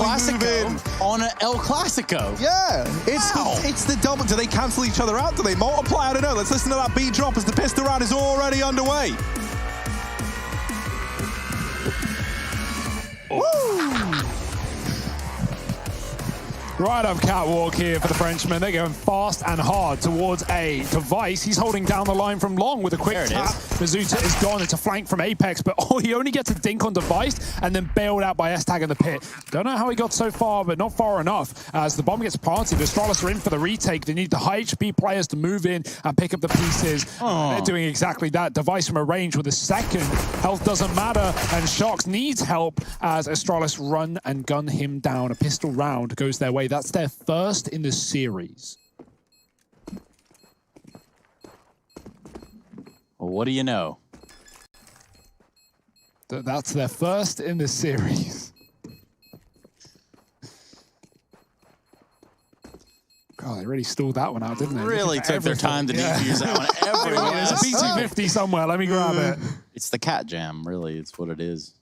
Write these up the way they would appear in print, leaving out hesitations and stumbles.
Clasico on an El Clasico. Yeah, it's the double. Do they cancel each other out? Do they multiply? I don't know. Let's listen to that B drop as the pistol round is already underway. Woo! Right up catwalk here for the Frenchman. They're going fast and hard towards a device. He's holding down the line from long with a quick tap. Mizuta is gone. It's a flank from Apex, but he only gets a dink on device and then bailed out by S-Tag in the pit. Don't know how he got so far, but not far enough. As the bomb gets planted, the Astralis are in for the retake. They need the high HP players to move in and pick up the pieces. They're doing exactly that. Device from a range with a second. Health doesn't matter, and Shox needs help as Astralis run and gun him down. A pistol round goes their way. That's their first in the series. Well, what do you know? That's their first in the series. God, they really stalled that one out, didn't they? Really took their time to defuse that one everywhere. There's a P250 somewhere. Let me grab it. It's the cat jam, really. It's what it is.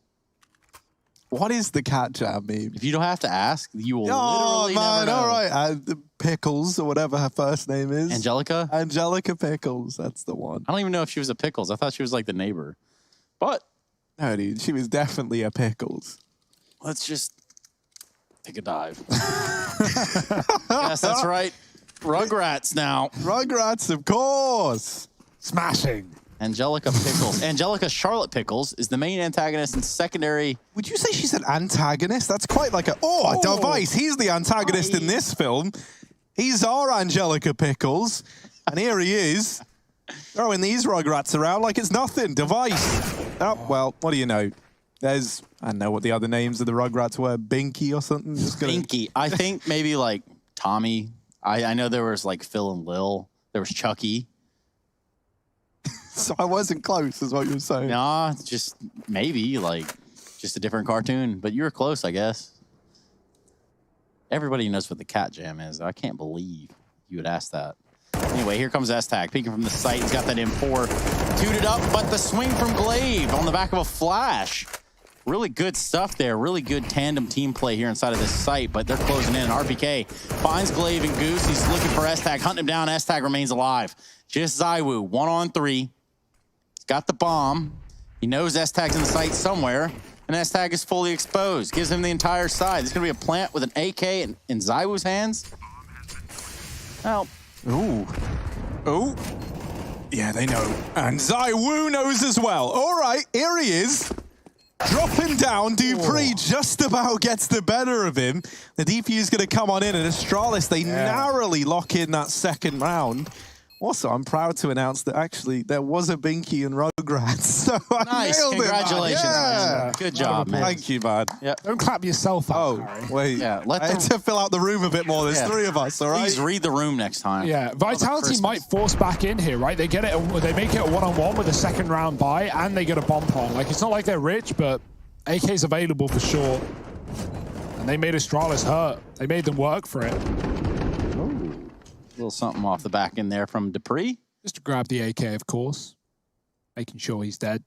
What is the cat jam meme? If you don't have to ask, you will literally never know. All right. Pickles, or whatever her first name is. Angelica? Angelica Pickles. That's the one. I don't even know if she was a Pickles. I thought she was like the neighbor. But no, dude, she was definitely a Pickles. Let's just take a dive. Yes, that's right. Rugrats now. Rugrats, of course. Smashing. Angelica Pickles. Angelica Charlotte Pickles is the main antagonist and secondary. Would you say she's an antagonist? That's quite like a device. He's the antagonist in this film. He's our Angelica Pickles. And here he is, throwing these Rugrats around like it's nothing. Device. Oh, well, what do you know? There's, I don't know what the other names of the Rugrats were. Binky or something? Binky. I think maybe like Tommy. I know there was like Phil and Lil. There was Chucky. So I wasn't close, is what you're saying. Nah, just maybe, like, just a different cartoon. But you were close, I guess. Everybody knows what the cat jam is. I can't believe you would ask that. Anyway, here comes S-Tag, peeking from the site. He's got that M4 tooted up, but the swing from Glaive on the back of a flash. Really good stuff there. Really good tandem team play here inside of this site, but they're closing in. RPK finds Glaive and Goose. He's looking for S-Tag, hunting him down. S-Tag remains alive. Just ZywOo, 1-on-3. Got the bomb. He knows S-Tag's in the site somewhere, and S-Tag is fully exposed. Gives him the entire side. There's going to be a plant with an AK in ZywOo's hands. Well. Ooh. Ooh. Yeah, they know. And ZywOo knows as well. All right, here he is. Dropping down, Dupree just about gets the better of him. The DP is going to come on in, and Astralis, they narrowly lock in that second round. Also, I'm proud to announce that actually there was a Binky and Rugrats. So I nailed it. Congratulations, man. Good job, man. Thank you, man. Yep. Don't clap yourself up, Harry. Wait. Yeah, I had to fill out the room a bit more. There's three of us, all right? Please read the room next time. Yeah, Vitality might force back in here, right? They get it. They make it a one-on-one with a second round buy, and they get a bomb plant. Like, it's not like they're rich, but AK's available for sure. And they made Astralis hurt. They made them work for it. A little something off the back in there from Dupree. Just to grab the AK, of course. Making sure he's dead.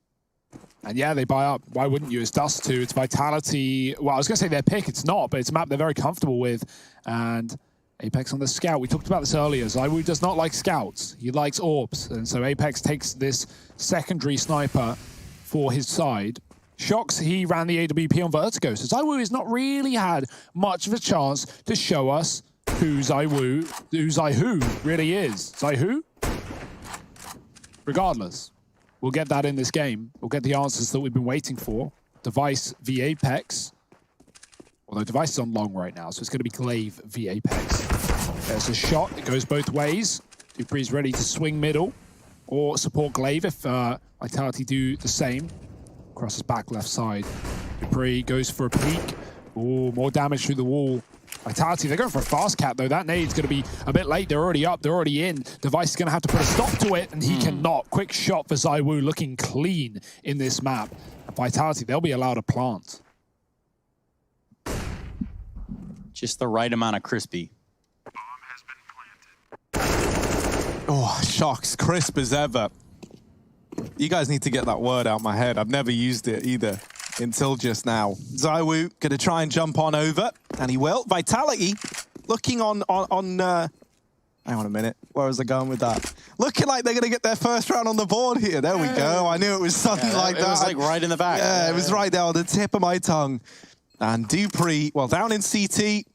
And yeah, they buy up. Why wouldn't you? It's Dust2. It's Vitality. Well, I was going to say their pick. It's not, but it's a map they're very comfortable with. And Apex on the scout. We talked about this earlier. ZywOo does not like scouts. He likes orbs. And so Apex takes this secondary sniper for his side. Shox, he ran the AWP on Vertigo. So ZywOo has not really had much of a chance to show us who ZywOo really is. ZywOo? Regardless, we'll get that in this game. We'll get the answers that we've been waiting for. Device v Apex. Although Device is on long right now, so it's going to be Glaive v Apex. There's a shot. It goes both ways. Dupree's ready to swing middle or support Glaive if Vitality do the same. Crosses back left side. Dupree goes for a peek. Oh, more damage through the wall. Vitality, they're going for a fast cap, though. That nade's going to be a bit late. They're already up. They're already in. Device is going to have to put a stop to it, and he cannot. Quick shot for ZywOo, looking clean in this map. And Vitality, they'll be allowed to plant. Just the right amount of crispy. Oh, Shox, crisp as ever. You guys need to get that word out my head. I've never used it either. until just now. ZywOo gonna try and jump on over, and he will. Vitality looking on hang on a minute, where was I going with that? Looking like they're gonna get their first round on the board here. There we go. I knew it was something like that. It was like right in the back. Yeah, it was right there on the tip of my tongue. And dupreeh, well, down in CT,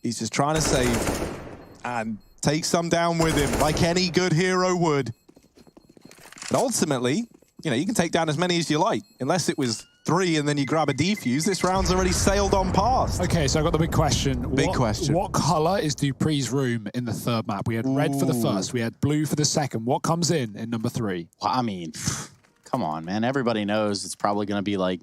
he's just trying to save and take some down with him, like any good hero would. But ultimately, you know, you can take down as many as you like, unless it was 3 and then you grab a defuse. This round's already sailed on past. Okay, so I got the big question. Big question. What color is dupreeh's room in the third map? We had red for the first, we had blue for the second. What comes in number 3? Well, I mean, come on, man. Everybody knows it's probably going to be like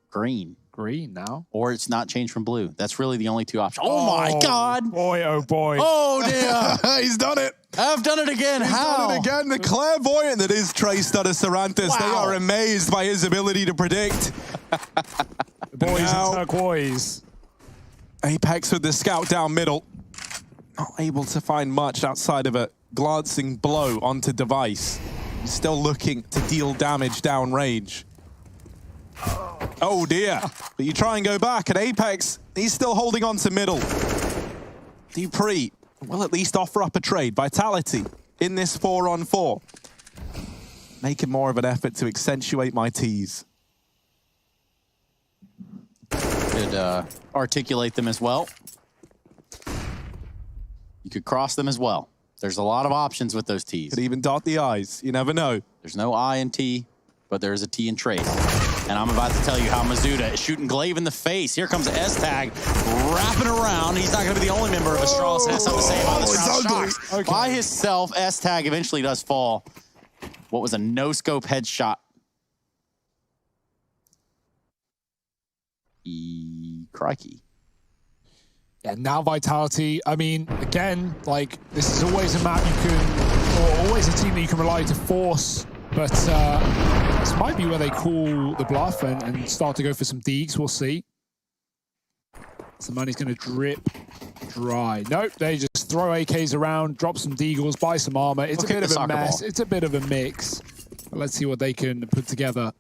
green. Green now? Or it's not changed from blue. That's really the only 2 options. Oh my God. Boy, oh boy. Oh dear. He's done it. I've done it again. He's How? done it again. The clairvoyant that is Trace Sarantis. Wow. They are amazed by his ability to predict. The boys in turquoise. Apex with the scout down middle. Not able to find much outside of a glancing blow onto Device. He's still looking to deal damage downrange. Oh dear. But you try and go back, and Apex, he's still holding on to middle. dupreeh will at least offer up a trade. Vitality in this 4-on-4. Making more of an effort to accentuate my tease. Could articulate them as well. You could cross them as well. There's a lot of options with those T's. Could even dot the I's. You never know. There's no I in T, but there is a T in Trace. And I'm about to tell you how Mizuta is shooting Glaive in the face. Here comes S-Tag, wrapping around. He's not going to be the only member of Astralis that has something to say about this round. Shocks. Okay. By himself, S-Tag eventually does fall. What was a no-scope headshot? Crikey. Yeah, now Vitality, I mean, again, like, this is always a map you can, or always a team that you can rely to force, but this might be where they call the bluff and start to go for some deeks, we'll see. Some money's going to drip dry. Nope, they just throw AKs around, drop some deagles, buy some armor. It's a bit of a mess. It's a bit of a mix. But let's see what they can put together.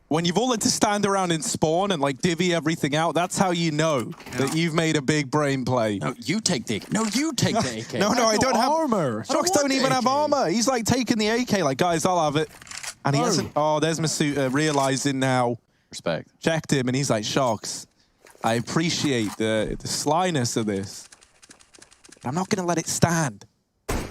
When you've all had to stand around in spawn and like divvy everything out, that's how you know that you've made a big brain play. No, you take the AK. No, you take the AK. No, I don't have armor. Shocks don't even have armor. He's like taking the AK, like, guys, I'll have it. And he hasn't. Oh, there's Masuta realizing now. Respect. Checked him, and he's like, Shocks, I appreciate the slyness of this. I'm not going to let it stand. But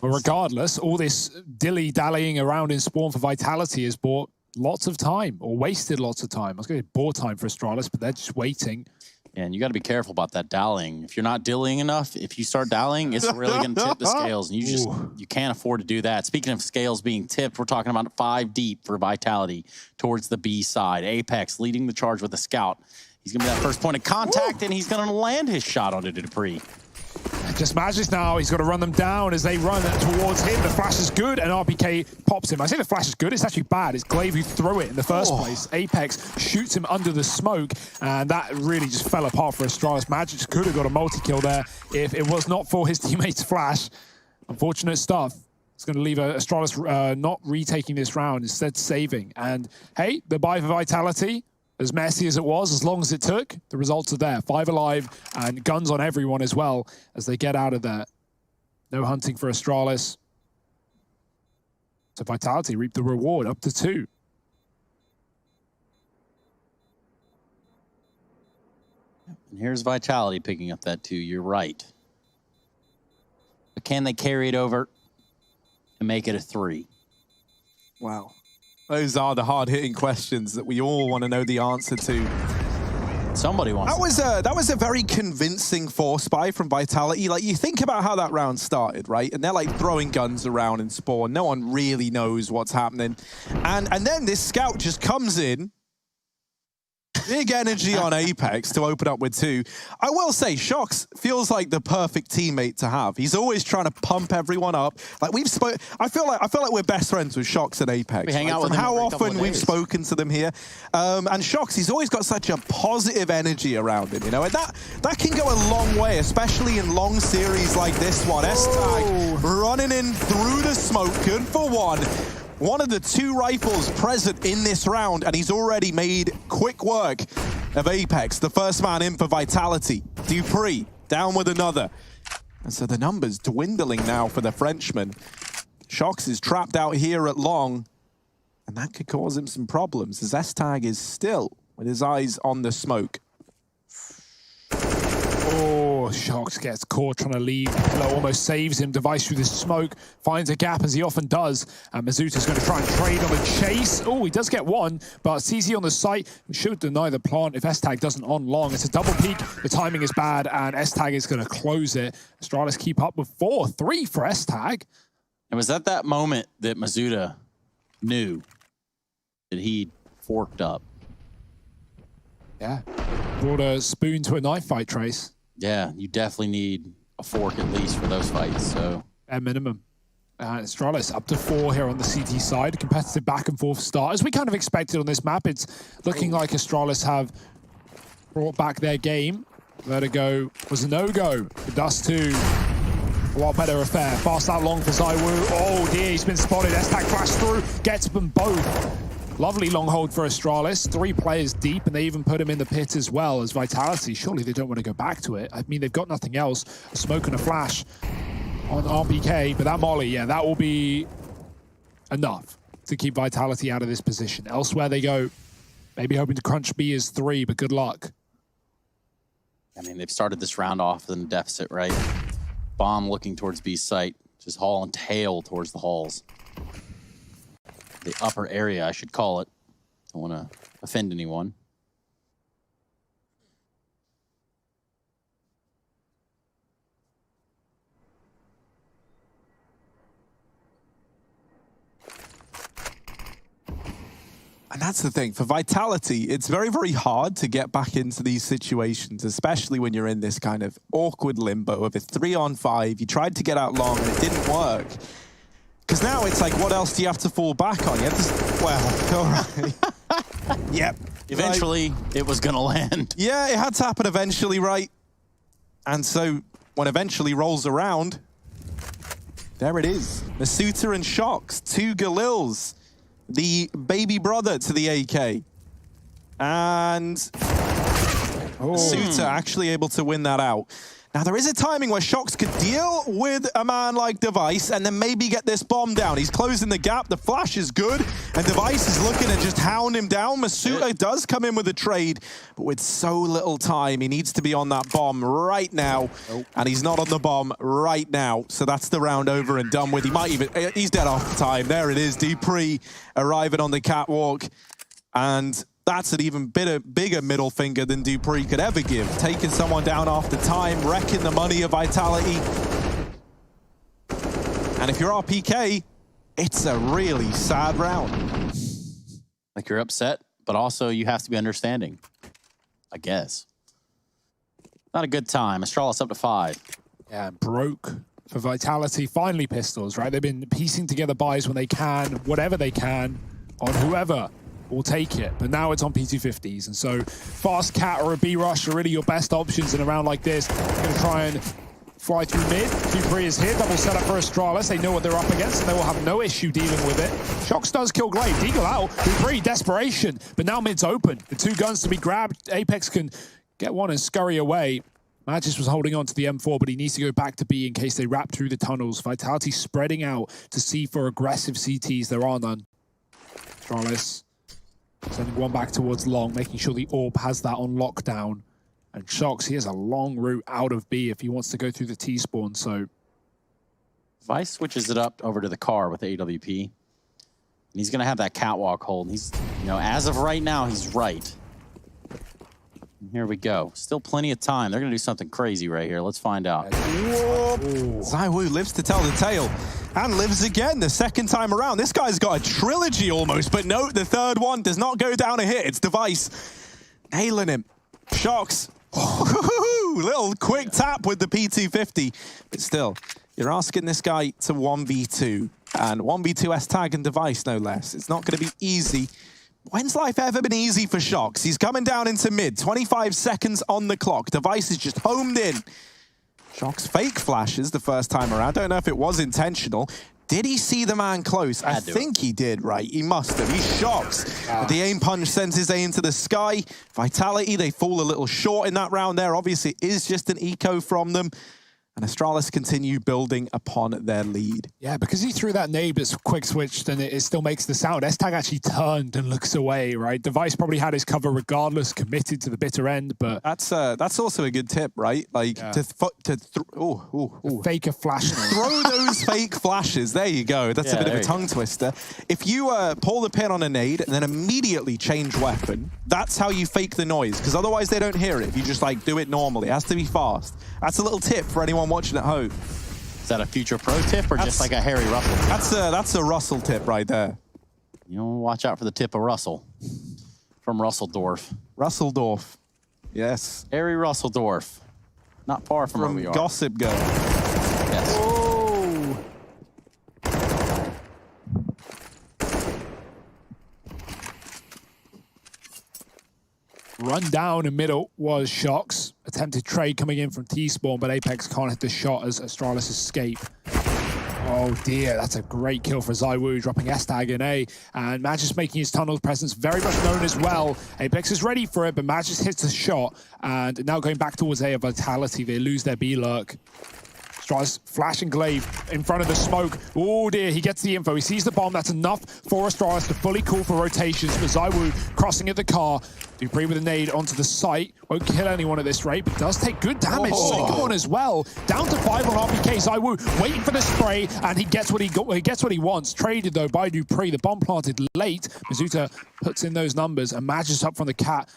regardless, all this dilly-dallying around in spawn for Vitality has bought lots of time, or wasted lots of time. I was going to say bought time for Astralis, but they're just waiting. Yeah, and you got to be careful about that dallying. If you're not dillying enough, if you start dallying, it's really going to tip the scales, and you can't afford to do that. Speaking of scales being tipped, we're talking about 5 deep for Vitality towards the B side. Apex leading the charge with a scout. He's going to be that first point of contact, and he's going to land his shot onto dupreeh. Just Magic now, he's got to run them down as they run towards him. The flash is good, and RPK pops him. I say the flash is good, it's actually bad. It's Glaive who threw it in the first place. Apex shoots him under the smoke, and that really just fell apart for Astralis. Magic could have got a multi-kill there if it was not for his teammate's flash. Unfortunate stuff. It's going to leave Astralis not retaking this round, instead saving. And hey, the buy for Vitality, as messy as it was, as long as it took, the results are there. 5 alive and guns on everyone as well as they get out of there. No hunting for Astralis. So Vitality reap the reward up to 2. And here's Vitality picking up that 2. You're right. But can they carry it over and make it a 3? Wow. Those are the hard-hitting questions that we all want to know the answer to. Somebody wants that was a very convincing force buy from Vitality. Like, you think about how that round started, right? And they're like throwing guns around in spawn. No one really knows what's happening. And then this scout just comes in. Big energy on Apex to open up with 2. I will say, Shocks feels like the perfect teammate to have. He's always trying to pump everyone up. Like I feel like we're best friends with Shocks and Apex. We hang out with them how every often we've spoken to them here. And Shocks, he's always got such a positive energy around him, you know, and that can go a long way, especially in long series like this one. S-Tag running in through the smoke, good for 1. one of the 2 rifles present in this round, and he's already made quick work of Apex. The first man in for Vitality. Dupree down with another. And so the numbers dwindling now for the Frenchman. Shox is trapped out here at long, and that could cause him some problems, as S-Tag is still with his eyes on the smoke. Oh, Shox gets caught trying to leave. Pillow almost saves him. Device through the smoke, finds a gap as he often does. And Mazuta's going to try and trade on the chase. Oh, he does get one, but CZ on the site should deny the plant if S-Tag doesn't on long. It's a double peek. The timing is bad, and S-Tag is going to close it. Astralis keep up with 4-3 for S-Tag. It was at that moment that Mazuta knew that he forked up. Yeah. Brought a spoon to a knife fight, Trace. Yeah, you definitely need a fork at least for those fights, so. At minimum. Astralis up to 4 here on the CT side. Competitive back and forth start. As we kind of expected on this map, it's looking like Astralis have brought back their game. Vertigo was a no-go for Dust2. A lot better affair. Fast out long for ZywOo. Oh dear, he's been spotted. S-Tag flashed through, gets them both. Lovely long hold for Astralis. 3 players deep, and they even put him in the pit as well as Vitality. Surely they don't want to go back to it. I mean, they've got nothing else. A smoke and a flash on RPK, but that molly, yeah, that will be enough to keep Vitality out of this position. Elsewhere they go. Maybe hoping to crunch B as 3, but good luck. I mean, they've started this round off in a deficit, right? Bomb looking towards B's site, just haul and tail towards the halls. The upper area, I should call it. Don't want to offend anyone. And that's the thing, for Vitality, it's very, very hard to get back into these situations, especially when you're in this kind of awkward limbo of a 3-on-5. You tried to get out long and it didn't work. Because now it's like, what else do you have to fall back on? You have to, well, all right. Yep. Eventually, it was going to land. Yeah, it had to happen eventually, right? And so, when eventually rolls around, there it is. Masuta and Shox, 2 Galils, the baby brother to the AK. And Masuta actually able to win that out. Now, there is a timing where Shox could deal with a man like Device and then maybe get this bomb down. He's closing the gap. The flash is good, and Device is looking to just hound him down. Masuta does come in with a trade, but with so little time, he needs to be on that bomb right now, and he's not on the bomb right now. So that's the round over and done with. He might even, he's dead off the time. There it is, Dupree arriving on the catwalk, and that's an even bigger middle finger than Dupree could ever give. Taking someone down after time, wrecking the money of Vitality. And if you're RPK, it's a really sad round. Like, you're upset, but also you have to be understanding, I guess. Not a good time. Astralis up to 5. Yeah, broke for Vitality. Finally pistols, right? They've been piecing together buys when they can, whatever they can, on whoever will take it. But now it's on P250s. And so fast cat or a B rush are really your best options in a round like this. Going to try and fly through mid. Dupree is here. Double setup for Astralis. They know what they're up against, and they will have no issue dealing with it. Shox does kill Glaive. Deagle out. Dupree, desperation. But now mid's open. The 2 guns to be grabbed. Apex can get one and scurry away. Magis was holding on to the M4, but he needs to go back to B in case they wrap through the tunnels. Vitality spreading out to C for aggressive CTs. There are none. Astralis sending one back towards long, making sure the AWP has that on lockdown. And Shox, he has a long route out of B if he wants to go through the T-spawn, so... Vice switches it up over to the car with the AWP. And he's going to have that catwalk hold. And he's, you know, as of right now, he's right. And here we go. Still plenty of time. They're going to do something crazy right here. Let's find out. ZywOo lives to tell the tale. And lives again the 2nd time around. This guy's got a trilogy almost, but no, the 3rd one does not go down a hit. It's Device nailing him. Shox. Little quick tap with the P250. But still, you're asking this guy to 1v2. And 1v2 S-Tag and Device, no less. It's not going to be easy. When's life ever been easy for Shox? He's coming down into mid. 25 seconds on the clock. Device is just homed in. Shox fake flashes the first time around. Don't know if it was intentional. Did he see the man close? I think he did, right? He must have. He's shocked. The aim punch sends his aim to the sky. Vitality, they fall a little short in that round there. Obviously, it is just an eco from them. And Astralis continue building upon their lead. Yeah, because he threw that nade, it's quick switched, and it still makes the sound. S-Tag actually turned and looks away, right? Device probably had his cover regardless, committed to the bitter end, but... That's also a good tip, right? Like, fake a flash. Throw those fake flashes. There you go. That's a bit of a tongue twister. If you pull the pin on a nade and then immediately change weapon, that's how you fake the noise, because otherwise they don't hear it. If you just, like, do it normally. It has to be fast. That's a little tip for anyone watching at home. Is that a future pro tip or just like a Harry Russell tip? That's a Russell tip right there. You know, watch out for the tip of Russell from Russeldorf. Russeldorf, yes. Harry Russeldorf, not far from where we are. Gossip Girl. Yes. Oh. Run down in middle was Shocks. Attempted trade coming in from T-Spawn, but Apex can't hit the shot as Astralis escape. Oh dear, that's a great kill for ZywOo, dropping S-Tag in A. And Magis making his tunnel presence very much known as well. Apex is ready for it, but Magis hits a shot. And now going back towards A, Vitality, they lose their B-Lurk. Astralis flashing Glaive in front of the smoke. Oh dear, he gets the info. He sees the bomb. That's enough for Astralis to fully call for rotations. For ZywOo crossing at the car. dupreeh with a nade onto the site. Won't kill anyone at this rate, but does take good damage. Second one as well. Down to 5 on RPK. ZywOo waiting for the spray, and he gets what he gets what he wants. Traded though by dupreeh. The bomb planted late. Mizuta puts in those numbers, and Magis up from the cat.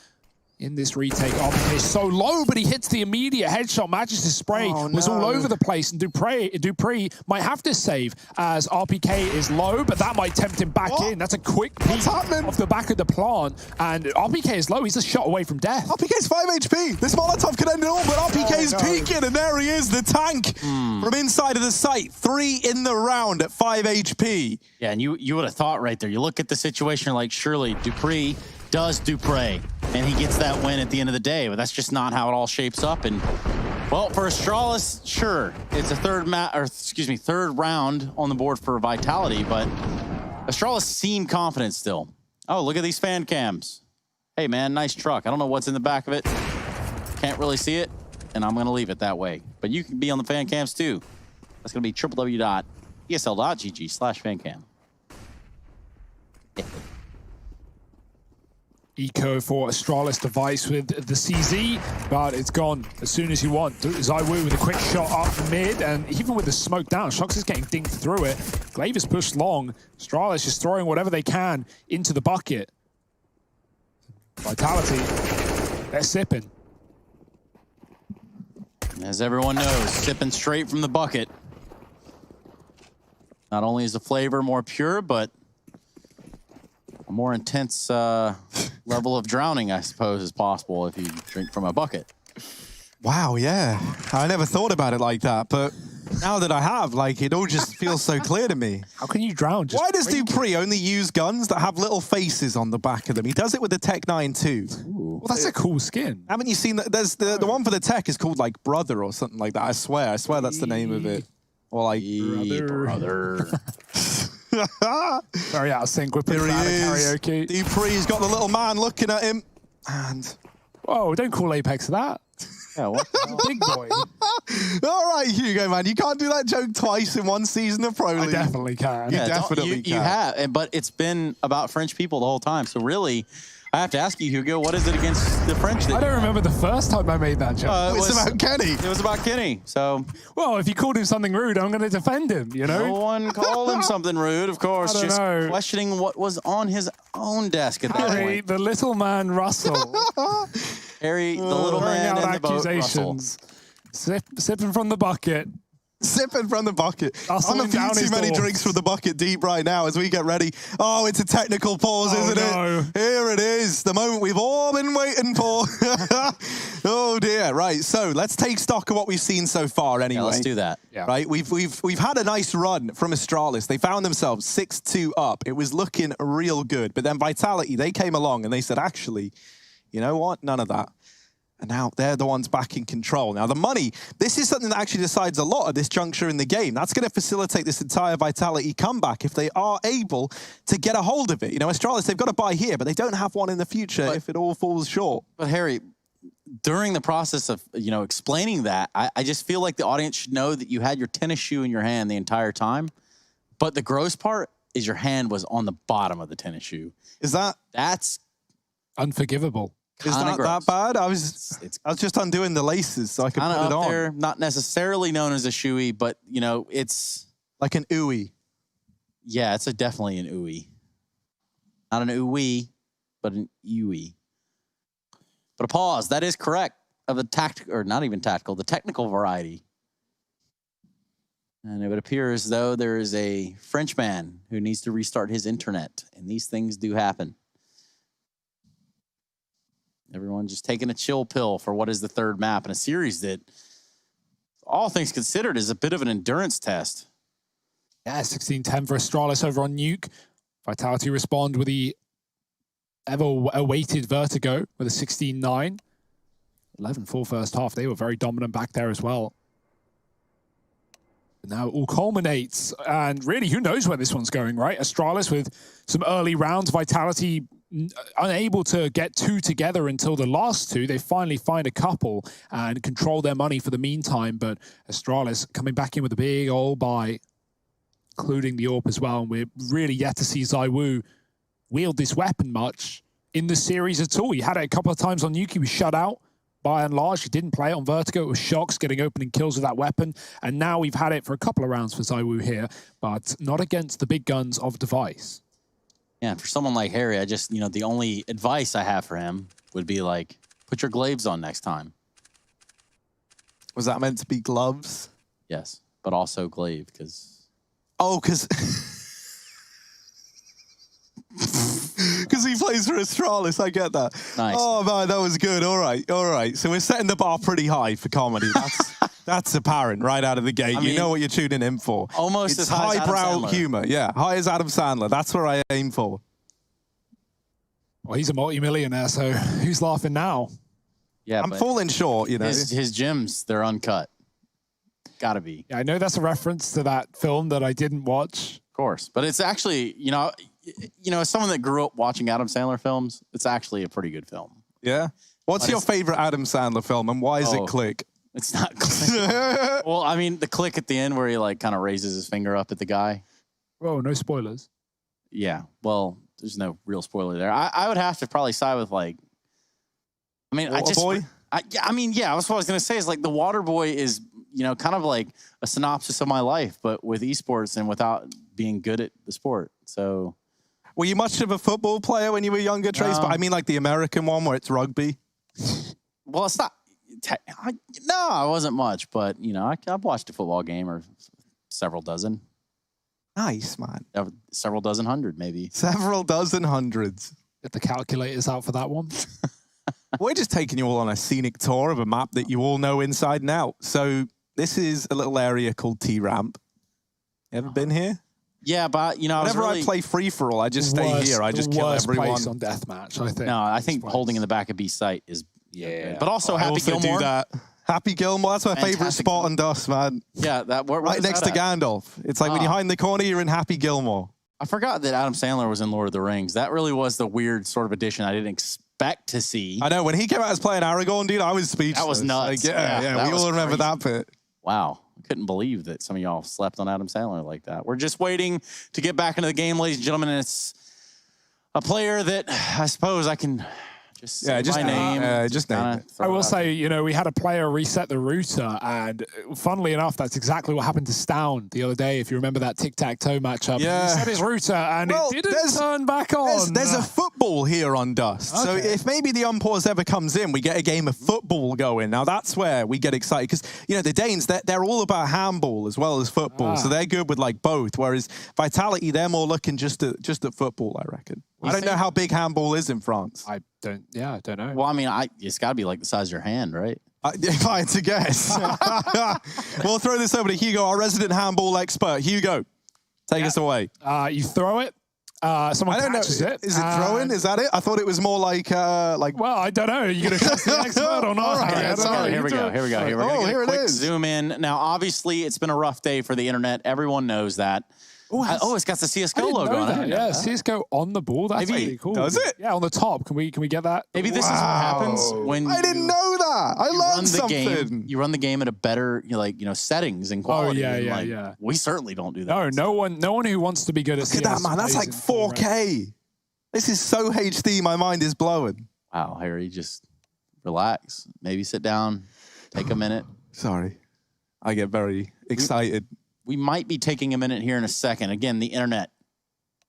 In this retake, RPK is so low, but he hits the immediate headshot. Magis' spray was all over the place, and dupreeh might have to save as RPK is low, but that might tempt him back in. That's a quick peek off the back of the plant, and RPK is low. He's a shot away from death. RPK's 5 HP. This Molotov could end it all, but RPK's peeking, and there he is, the tank from inside of the site. 3 in the round at 5 HP. Yeah, and you would have thought right there. You look at the situation like surely dupreeh does dupreeh, and he gets that win at the end of the day, but that's just not how it all shapes up. And well, for Astralis, sure, it's a third round on the board for Vitality, but Astralis seemed confident still. Oh, look at these fan cams. Hey man, nice truck. I don't know what's in the back of it. Can't really see it, and I'm gonna leave it that way. But you can be on the fan cams too. That's gonna be www.esl.gg/fancam. Eco for Astralis device with the CZ, but it's gone as soon as you want. ZywOo with a quick shot up mid, and even with the smoke down, Shocks is getting dinked through it. Glaive is pushed long. Astralis just throwing whatever they can into the bucket. Vitality, they're sipping. As everyone knows, sipping straight from the bucket. Not only is the flavor more pure, but a more intense level of drowning, I suppose, is possible if you drink from a bucket. Wow, yeah. I never thought about it like that, but now that I have, like, it all just feels so clear to me. How can you drown? Why does dupreeh only use guns that have little faces on the back of them? He does it with the Tech 9 too. Ooh. Well, that's a cool skin. Haven't you seen that? There's the one for the Tech is called like Brother or something like that. I swear that's the name of it. Or like Brother. Very out of sync with karaoke. dupreeh's got the little man looking at him, and whoa! Don't call Apex that. Yeah, what? Big boy. All right, Hugo, man, you can't do that joke twice in one season of Pro League. I definitely can. You definitely can. You have, but it's been about French people the whole time. So really, I have to ask you, Hugo, what is it against the French? I don't remember the first time I made that joke. It's about Kenny. It was about Kenny. So, well, if you called him something rude, I'm going to defend him, you know? No one called him something rude, of course. Just questioning what was on his own desk at that Harry, point. the little man Russell. Harry, the little man in the boat, Russell. Sipping from the bucket. Sipping from the bucket. I'm a few too many drinks from the bucket deep right now as we get ready. Oh, it's a technical pause, isn't it? Here it is, the moment we've all been waiting for. Oh dear, right. So let's take stock of what we've seen so far anyway. Yeah, let's do that. Yeah. Right, we've had a nice run from Astralis. They found themselves 6-2 up. It was looking real good. But then Vitality, they came along and they said, actually, you know what? None of that. And now they're the ones back in control. Now the money, this is something that actually decides a lot at this juncture in the game. That's going to facilitate this entire Vitality comeback if they are able to get a hold of it. You know, Astralis, they've got to buy here, but they don't have one in the future if it all falls short. But Harry, during the process of, you know, explaining that, I just feel like the audience should know that you had your tennis shoe in your hand the entire time. But the gross part is your hand was on the bottom of the tennis shoe. That's unforgivable. Is that bad? I was just undoing the laces so I could put it on. There, not necessarily known as a shoey, but you know, it's like an ooey. Yeah, it's definitely an ooey. Not an ooey, but an ooey. But a pause. That is correct of the tactical, or not even tactical, the technical variety. And it would appear as though there is a Frenchman who needs to restart his internet, and these things do happen. Everyone just taking a chill pill for what is the third map in a series that, all things considered, is a bit of an endurance test. Yeah, 16-10 for Astralis over on Nuke. Vitality respond with the ever-awaited Vertigo with a 16-9. 11-4 first half. They were very dominant back there as well. Now it all culminates, and really, who knows where this one's going, right? Astralis with some early rounds, Vitality unable to get two together until the last two. They finally find a couple and control their money for the meantime, but Astralis coming back in with a big old buy, including the AWP as well, and we're really yet to see ZywOo wield this weapon much in the series at all. He had it a couple of times on Nuke, he was shut out. By and large, he didn't play it on Vertigo. It was Shox getting opening kills with that weapon. And now we've had it for a couple of rounds for ZywOo here, but not against the big guns of Device. Yeah, and for someone like Harry, I just, you know, the only advice I have for him would be like, put your glaives on next time. Was that meant to be gloves? Yes, but also glaive, because... Oh, because... Because he plays for Astralis, I get that. Nice. Oh, man, that was good. All right, all right. So we're setting the bar pretty high for comedy. That's apparent right out of the gate. You know what you're tuning in for. Almost as high as highbrow humor. Yeah, high as Adam Sandler. That's where I aim for. Well, he's a multi-millionaire, so who's laughing now? Yeah, I'm falling short, you know. His gyms, they're uncut. Gotta be. Yeah, I know that's a reference to that film that I didn't watch. Of course, but it's actually, you know, as someone that grew up watching Adam Sandler films, it's actually a pretty good film. Yeah? What's your favorite Adam Sandler film, and why is it Click? It's not Click. Well, I mean, the Click at the end where he, like, kind of raises his finger up at the guy. Oh, no spoilers. Yeah, well, there's no real spoiler there. I would have to probably side with, like, I mean, Waterboy? Yeah, that's what I was going to say. Is like the Waterboy is, you know, kind of like a synopsis of my life, but with esports and without being good at the sport. So... Were you much of a football player when you were younger, Trace? But I mean like the American one where it's rugby. Well, it's not... No, I wasn't much, but, you know, I've watched a football game or several dozen. Nice, man. Several dozen hundred, maybe. Several dozen hundreds. Get the calculators out for that one. We're just taking you all on a scenic tour of a map that you all know inside and out. So this is a little area called T-Ramp. Ever been here? Yeah, but, you know, whenever I play free-for-all, I just stay here. I just kill everyone. Place on deathmatch, I think. No, I think holding in the back of B site is... Yeah. But also Happy Gilmore. Do that. Happy Gilmore, that's my favorite spot on Dust, man. Yeah, right next to Gandalf. It's like when you hide in the corner, you're in Happy Gilmore. I forgot that Adam Sandler was in Lord of the Rings. That really was the weird sort of addition I didn't expect to see. I know, when he came out as playing Aragorn, dude, I was speechless. That was nuts. Like, yeah, we all remember that bit. Wow. I couldn't believe that some of y'all slept on Adam Sandler like that. We're just waiting to get back into the game, ladies and gentlemen. And it's a player that I suppose I can just say my name. Just name it. I will say, you know, we had a player reset the router, and funnily enough, that's exactly what happened to Stown the other day. If you remember that tic-tac-toe matchup, he set his router, and it didn't turn back on. There's a football here on Dust. Okay. So if maybe the unpause ever comes in, we get a game of football going. Now that's where we get excited, because, you know, the Danes, they're all about handball as well as football. So they're good with, like, both, whereas Vitality, they're more looking just at football, I reckon. I don't know how big handball is in France. I don't know. Well, I mean, it's got to be like the size of your hand, right? If I had to guess. We'll throw this over to Hugo, our resident handball expert. Hugo, take us away. You throw it, Someone I don't know. catches it. Is it throwing? Is that it? I thought it was more like Well, I don't know. Are you going to trust the expert or not? All right, I don't sorry. know. Here we go. Here we go. Here we're Oh, gonna get here a it quick is. zoom in. Now, obviously, it's been a rough day for the internet. Everyone knows that. Oh, it's got the I CS:GO didn't logo know on it. I that. didn't know Yeah, that. CS:GO on the ball. That's Maybe- really cool. Does it? Yeah, on the top. Can we get that? Maybe this is what happens when I didn't know that. I you learned run the something. game. You run the game at a better, settings and quality. yeah, and, yeah, like, yeah. We certainly don't do that. No one who wants to be good at Look at that, man. That's plays like in full rank. 4K. This is so HD. My mind is blowing. Wow, Harry, just relax. Maybe sit down, take a minute. Sorry. I get very excited. We might be taking a minute here in a second. Again, the internet,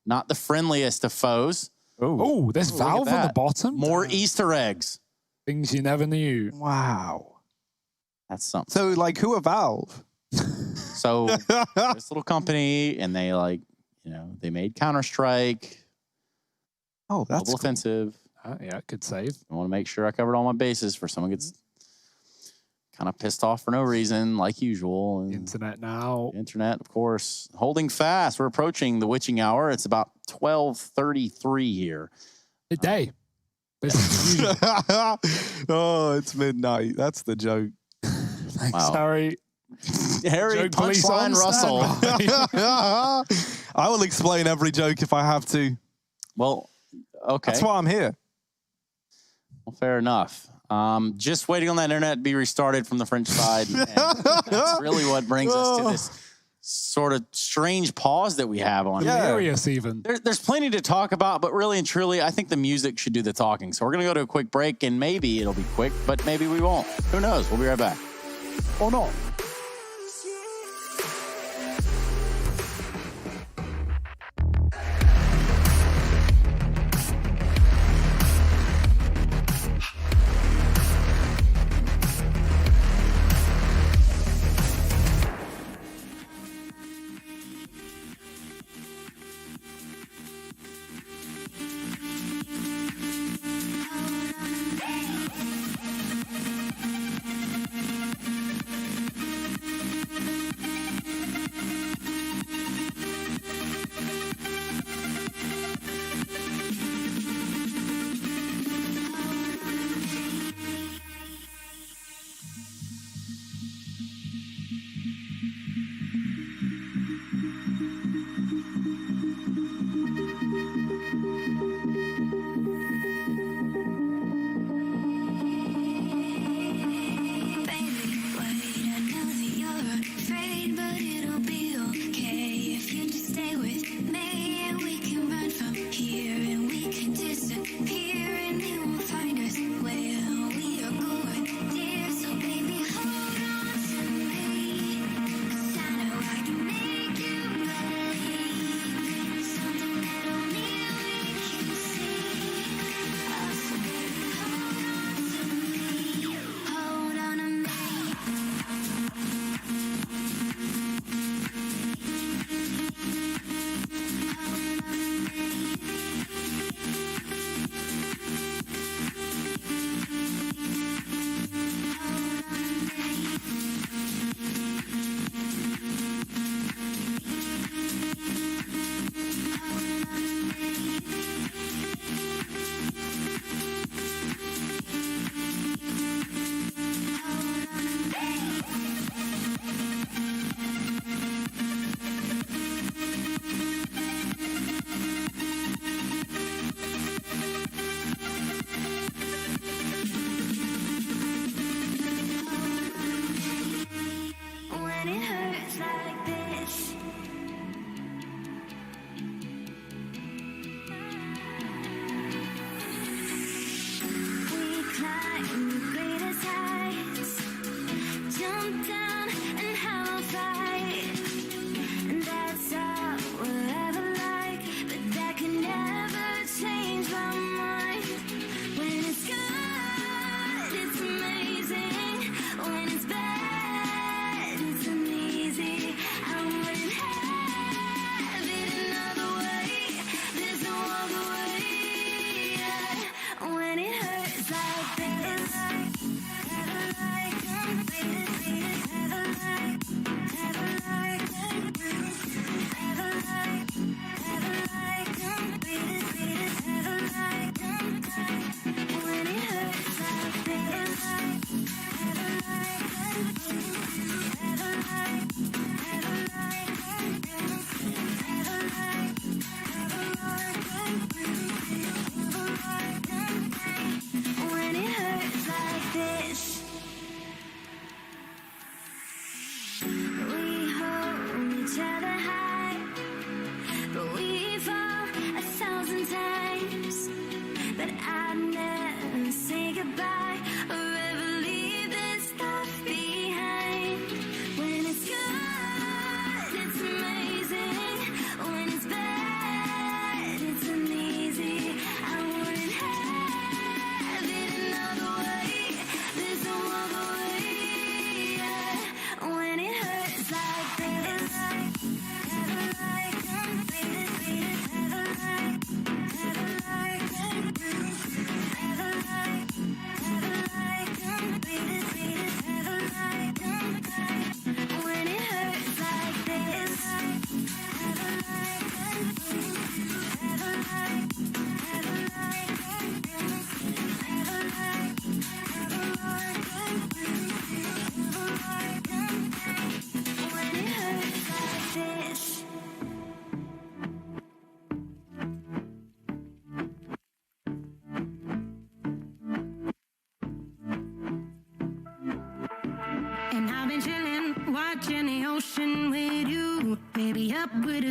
not the friendliest of foes. Oh, there's Look at Valve on the that. bottom. More Damn. Easter eggs. Things you never knew. Wow. That's something. So, like, who are Valve? So this little company, and they they made Counter-Strike, Oh, that's Mobile cool. Offensive. Yeah, good save. I want to make sure I covered all my bases for someone gets kind of pissed off for no reason, like usual. And Internet now. internet, of course, holding fast. We're approaching the witching hour. It's about 12:33 here. Midday. Business as usual. Oh, it's midnight. That's the joke. Thanks, Wow. Harry. Harry, Joke police punchline on Russell. standby. I will explain every joke if I have to. Well, okay. That's why I'm here. Well, fair enough. Just waiting on that internet to be restarted from the French side. And that's really what brings us to this sort of strange pause that we have on here. Hilarious even. There's plenty to talk about, but really and truly, I think the music should do the talking. So we're going to go to a quick break, and maybe it'll be quick, but maybe we won't. Who knows? We'll be right back. Or not.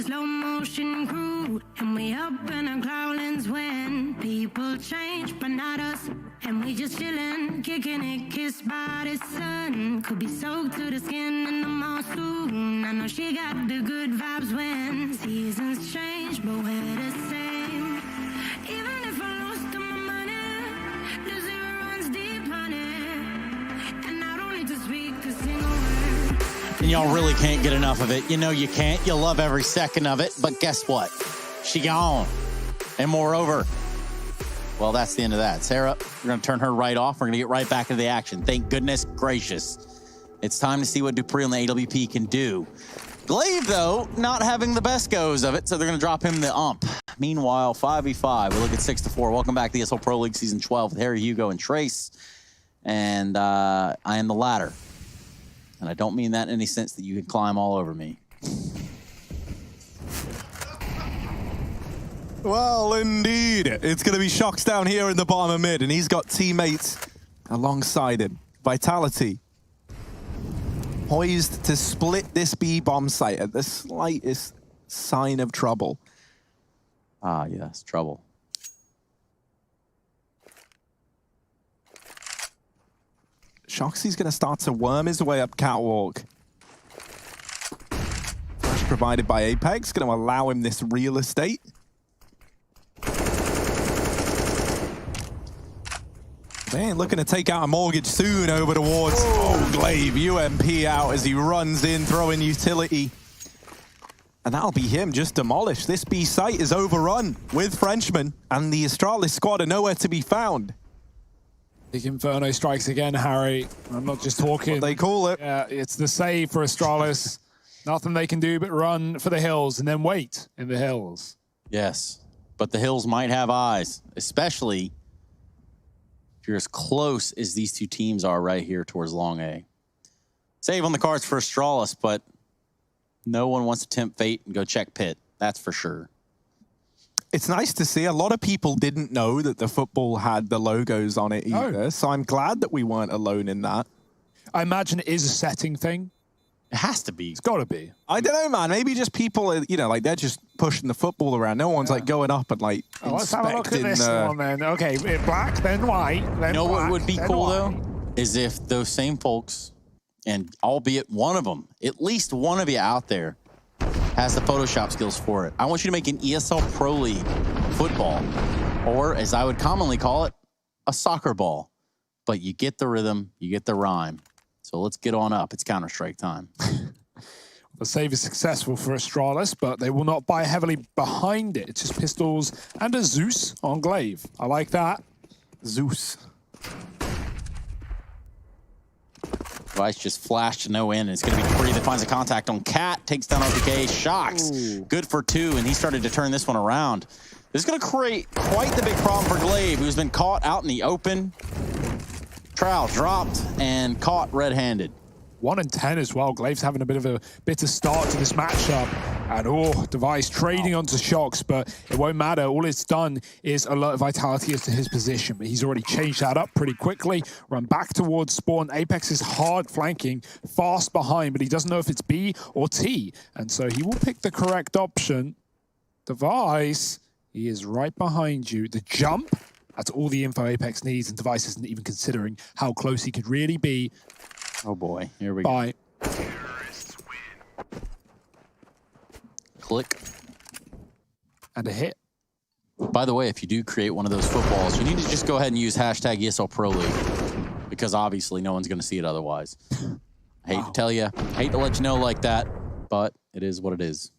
slow motion crew, and we up in our growlings when people change, but not us. And we just chillin', kicking it, kissed by the sun. Could be soaked to the skin in the mall soon. I know she got the good vibes when seasons change, but we're the same. Even if I lost all my money, the zero runs deep, honey. And I don't need to speak a single word. And y'all really can't get enough of it. You know you can't. You love every second of it. But guess what? She gone. And moreover, well, that's the end of that. Sarah, we're going to turn her right off. We're going to get right back into the action. Thank goodness gracious. It's time to see what Dupree on the AWP can do. Glaive, though, not having the best goes of it, so they're going to drop him the ump. Meanwhile, 5v5. We look at 6-4. Welcome back to the ESL Pro League Season 12 with Harry, Hugo, and Trace. And I am the ladder. And I don't mean that in any sense that you can climb all over me. Well, indeed. It's going to be Shocks down here in the bottom of mid, and he's got teammates alongside him. Vitality poised to split this B bomb site at the slightest sign of trouble. Ah, yes, trouble. Shoxy's going to start to worm his way up catwalk. Flash provided by Apex, going to allow him this real estate. They ain't looking to take out a mortgage soon over towards Glaive. UMP out as he runs in, throwing utility. And that'll be him just demolished. This B site is overrun with Frenchmen, and the Astralis squad are nowhere to be found. Big Inferno strikes again, Harry. I'm not just talking. What they call it. Yeah, it's the save for Astralis. Nothing they can do but run for the hills and then wait in the hills. Yes, but the hills might have eyes, especially if you're as close as these two teams are right here towards Long A. Save on the cards for Astralis, but no one wants to tempt fate and go check pit. That's for sure. It's nice to see. A lot of people didn't know that the football had the logos on it either, so I'm glad that we weren't alone in that. I imagine it is a setting thing. It has to be. It's got to be. I don't know, man. Maybe just people, you know, like they're just pushing the football around. No one's like going up and like Let's have a look at inspecting this one then. Okay, black, then white, then You know black, what would be then cool, white. though? Is if those same folks, and albeit one of them, at least one of you out there, has the Photoshop skills for it. I want you to make an ESL Pro League football, or as I would commonly call it, a soccer ball. But you get the rhythm, you get the rhyme. So let's get on up. It's Counter-Strike time. The save is successful for Astralis, but they will not buy heavily behind it. It's just pistols and a Zeus on Glaive. I like that. Zeus. Device just flashed to no end, and it's going to be Dupree that finds a contact on Cat, takes down OPK, Shocks. Good for 2, and he started to turn this one around. This is going to create quite the big problem for Glaive, who's been caught out in the open. Trowel dropped and caught red-handed. 1 and 10 as well. Glaive's having a bit of a bitter start to this matchup. And Device trading onto Shocks, but it won't matter. All it's done is alert Vitality as to his position, but he's already changed that up pretty quickly. Run back towards spawn. Apex is hard flanking, fast behind, but he doesn't know if it's B or T. And so he will pick the correct option. Device, he is right behind you. The jump, that's all the info Apex needs, and Device isn't even considering how close he could really be. Oh boy, here we go. Click. And a hit. By the way, if you do create one of those footballs, you need to just go ahead and use hashtag ESL Pro League, because obviously no one's going to see it otherwise. I hate to tell you, hate to let you know like that, but it is what it is.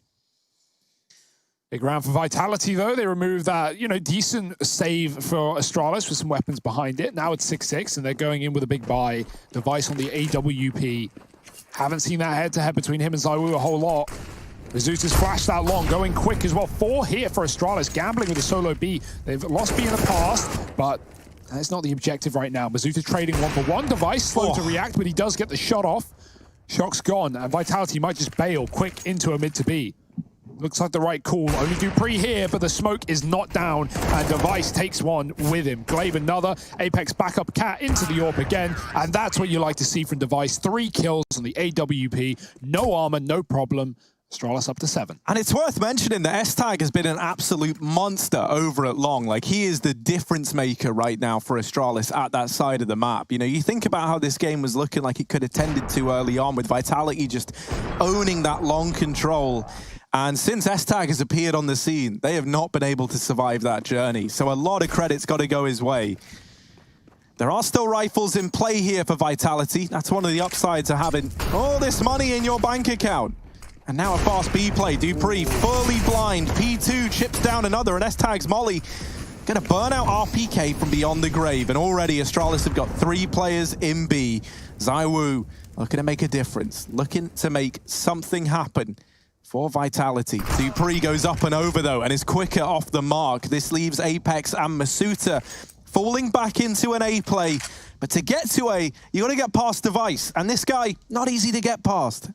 Big round for Vitality, though. They removed that, decent save for Astralis with some weapons behind it. Now it's 6-6, and they're going in with a big buy. Device on the AWP. Haven't seen that head-to-head between him and ZywOo a whole lot. Zeus has flashed that long, going quick as well. 4 here for Astralis, gambling with a solo B. They've lost B in the past, but that's not the objective right now. Mazuta trading 1-for-1. Device slow to react, but he does get the shot off. Shock's gone, and Vitality might just bail quick into a mid to B. Looks like the right call. Only Dupree here, but the smoke is not down, and Device takes one with him. Glaive another. Apex backup Cat into the AWP again, and that's what you like to see from Device. 3 kills on the AWP. No armor, no problem. Astralis up to 7. And it's worth mentioning that S-Tag has been an absolute monster over at Long. Like, he is the difference maker right now for Astralis at that side of the map. You know, you think about how this game was looking like it could have tended to early on, with Vitality just owning that Long control. And since S-Tag has appeared on the scene, they have not been able to survive that journey. So a lot of credit's got to go his way. There are still rifles in play here for Vitality. That's one of the upsides of having all this money in your bank account. And now a fast B play. Dupree fully blind. P2 chips down another, and S-Tag's Molly gonna burn out RPK from beyond the grave. And already Astralis have got 3 players in B. ZywOo looking to make a difference, looking to make something happen for Vitality. Dupree goes up and over though, and is quicker off the mark. This leaves Apex and Masuta falling back into an A play. But to get to A, you gotta get past Device. And this guy, not easy to get past.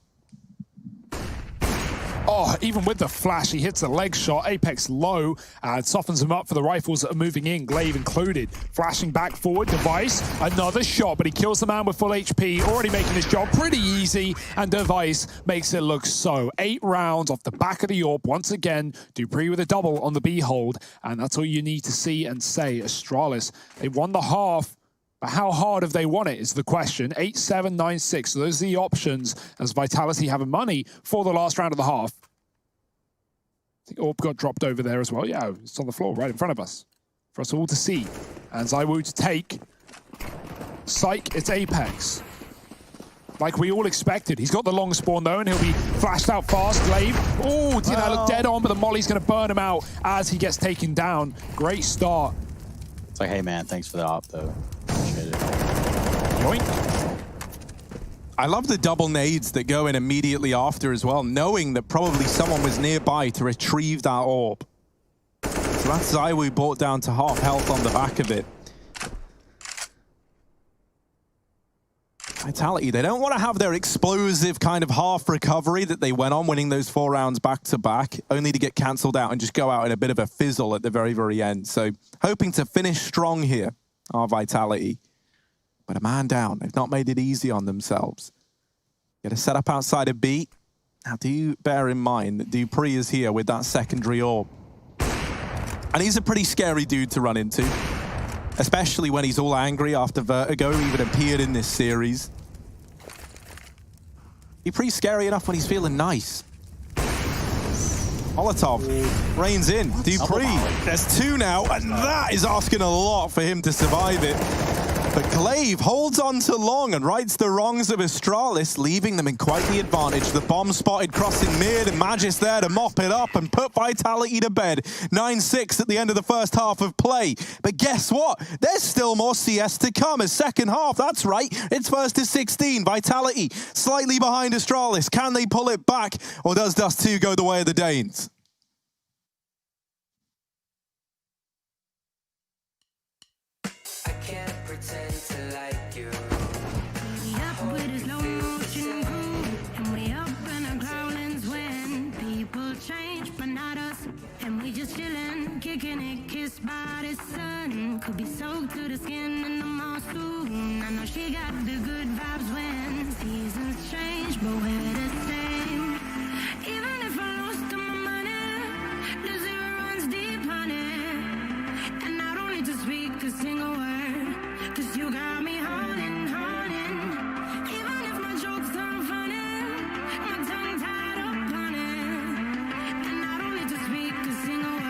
Oh, even with the flash, he hits a leg shot. Apex low and softens him up for the rifles that are moving in, Glaive included. Flashing back forward, Device, another shot, but he kills the man with full HP, already making his job pretty easy, and Device makes it look so. 8 rounds off the back of the AWP. Once again, Dupree with a double on the B hold, and that's all you need to see and say. Astralis, they won the half. But how hard have they won it is the question. 8-7, 9-6. So those are the options as Vitality having money for the last round of the half. I think AWP got dropped over there as well. Yeah, it's on the floor right in front of us for us all to see. And ZywOo to take. Psych, it's Apex. Like we all expected. He's got the long spawn though, and he'll be flashed out fast. Glaive. Oh, did that look dead on, but the molly's going to burn him out as he gets taken down. Great start. It's like, hey man, thanks for the op though. Appreciate it. Yoink. I love the double nades that go in immediately after as well, knowing that probably someone was nearby to retrieve that AWP. So that's ZywOo brought down to half health on the back of it. Vitality, they don't want to have their explosive kind of half recovery that they went on, winning those 4 rounds back to back, only to get cancelled out and just go out in a bit of a fizzle at the very, very end. So hoping to finish strong here, our Vitality. But a man down. They've not made it easy on themselves. Get a setup outside of B. Now, do bear in mind that Dupree is here with that secondary AWP. And he's a pretty scary dude to run into, especially when he's all angry after Vertigo even appeared in this series. Dupree's scary enough when he's feeling nice. Molotov reigns in. Dupree, there's 2 now, and that is asking a lot for him to survive it. But Glaive holds on to Long and rights the wrongs of Astralis, leaving them in quite the advantage. The bomb spotted crossing mid, and Magis there to mop it up and put Vitality to bed. 9-6 at the end of the first half of play. But guess what? There's still more CS to come. As second half, that's right, it's first to 16. Vitality slightly behind Astralis. Can they pull it back, or does Dust2 go the way of the Danes? Kicking it, kissed by the sun. Could be soaked to the skin in the mall soon. I know she got the good vibes when seasons change, but we're the same. Even if I lost all my money, the zero runs deep, honey. And I don't need to speak a single word, 'cause you got me holding, holding. Even if my jokes aren't funny, my tongue tied up on it. And I don't need to speak a single word.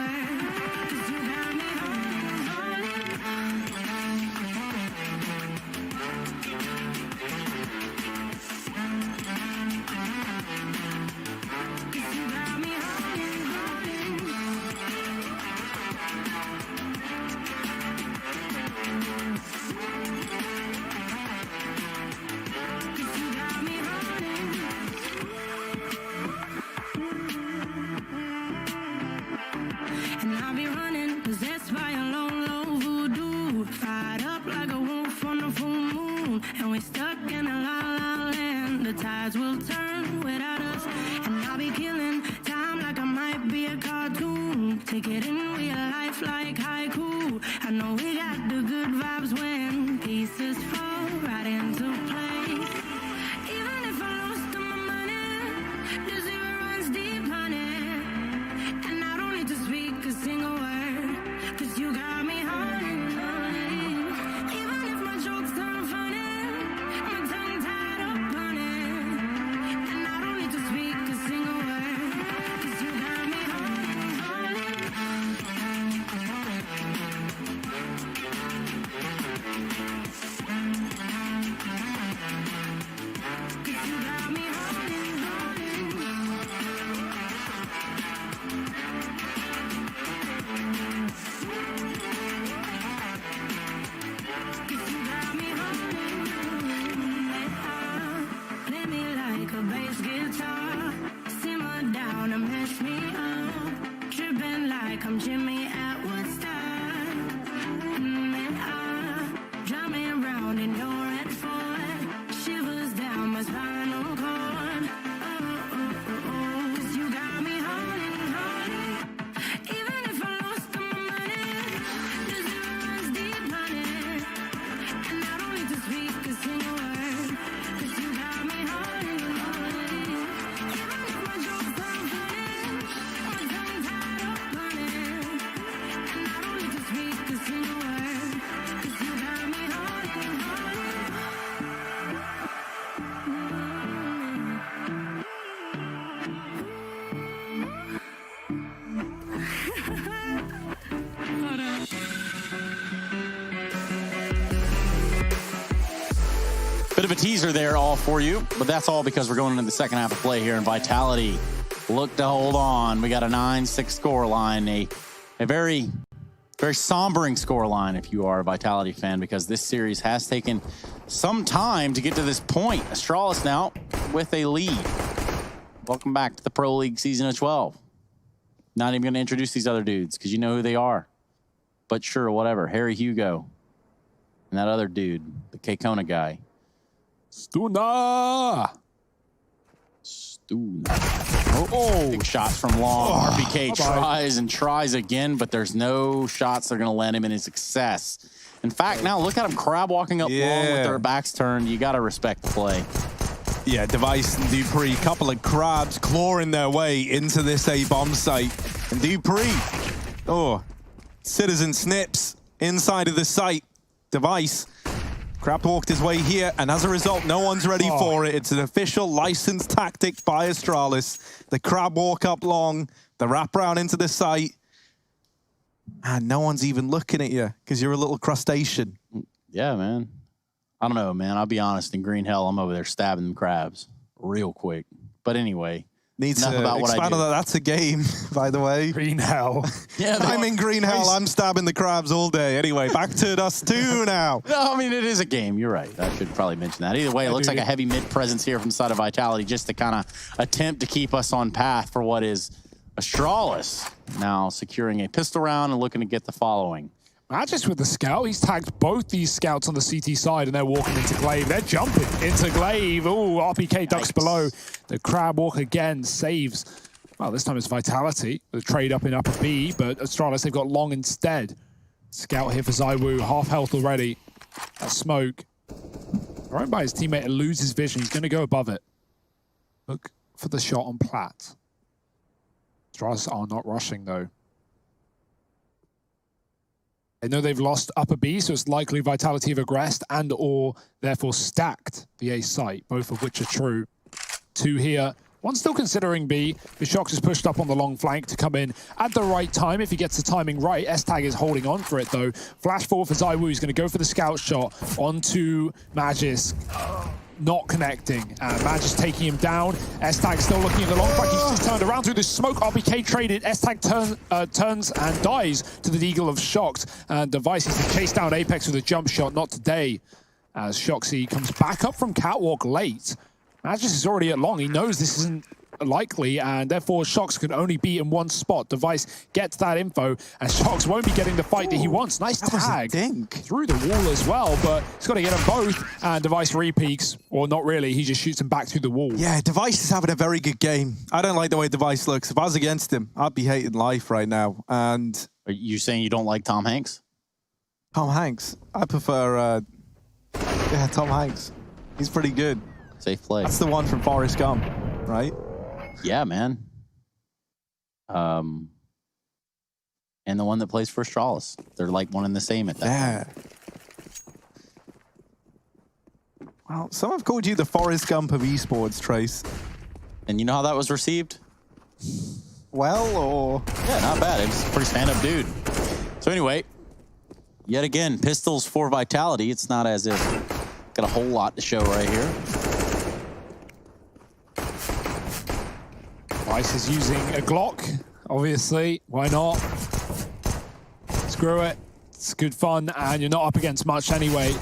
And I'll be running, possessed by a low, low voodoo. Fired up like a wolf on a full moon. And we're stuck in a la-la land. The tides will turn without us. And I'll be killing time like I might be a cartoon. Take it in real life like haiku. I know we got the good vibes when pieces fall right into place. Even if I lost all my money, the zero runs deep. Bit of a teaser there all for you, but that's all because we're going into the second half of play here, and Vitality look to hold on. We got a 9-6 score line, a very, very sombering score line if you are a Vitality fan, because this series has taken some time to get to this point. Astralis now with a lead. Welcome back to the Pro League Season of 12. Not even going to introduce these other dudes because you know who they are. But sure, whatever. Harry Hugo and that other dude, the K-Kona guy. Stuna. Oh, big shots from long. RPK tries and tries again, but there's no shots that are going to land him any success. In fact, now look at him crab walking up long with their backs turned. You got to respect the play. Yeah, Device and Dupree, couple of crabs clawing their way into this A-bomb site. And Dupree, Citizen snips inside of the site. Device crab walked his way here, and as a result, no one's ready for it. It's an official licensed tactic by Astralis. The crab walk up long, the wrap around into the site, and no one's even looking at you because you're a little crustacean. Yeah, man. I don't know, man. I'll be honest. In Green Hell, I'm over there stabbing them crabs real quick. But anyway, needs enough to about what I expand do. on that. That's a game, by the way. Green Hell. Yeah, I'm in Green Hell. I'm stabbing the crabs all day. Anyway, back to Dust2 now. No, I mean, it is a game. You're right. I should probably mention that. Either way, it looks like a heavy mid presence here from the side of Vitality just to kind of attempt to keep us on path for what is Astralis. Now securing a pistol round and looking to get the following. Magis with the scout. He's tagged both these scouts on the CT side, and they're walking into Glaive. They're jumping into Glaive. Oh, RPK ducks below. The crab walk again saves. Well, this time it's Vitality. The trade up in upper B, but Astralis, they've got long instead. Scout here for ZywOo. Half health already. That smoke. Right by his teammate, and loses vision. He's going to go above it. Look for the shot on Plat. Astralis are not rushing, though. They know they've lost upper B, so it's likely Vitality have aggressed and or therefore stacked the A site, both of which are true. 2 here. One still considering B. Bishox is pushed up on the long flank to come in at the right time if he gets the timing right. S-Tag is holding on for it, though. Flash forward for ZywOo. He's going to go for the scout shot onto Magis. Not connecting. Magis taking him down. S-Tag still looking at the long flank. He's just turned around through the smoke. RPK traded. S-Tag turns and dies to the Deagle of Shocked. And Device is to chase down Apex with a jump shot. Not today. As Shoxy comes back up from catwalk late. Magis is already at long. He knows this isn't likely, and therefore Shox could only be in one spot. Device gets that info, and Shox won't be getting the fight that he wants. Nice tag through the wall as well, but he's got to get them both, and Device repeaks, or not really, he just shoots him back through the wall. Yeah, Device is having a very good game. I don't like the way Device looks. If I was against him, I'd be hating life right now. And Are you saying you don't like Tom Hanks? Tom Hanks, I prefer, Tom Hanks. He's pretty good. Safe play. That's the one from Forrest Gump, right? Yeah, man. And the one that plays for Astralis. They're like one and the same at that point. Well, some have called you the Forrest Gump of esports, Trace. And you know how that was received? Well, or... Yeah, not bad. It was a pretty stand-up dude. So anyway, yet again, pistols for Vitality. It's not as if got a whole lot to show right here. Vice is using a Glock, obviously. Why not? Screw it. It's good fun, and you're not up against much anyway.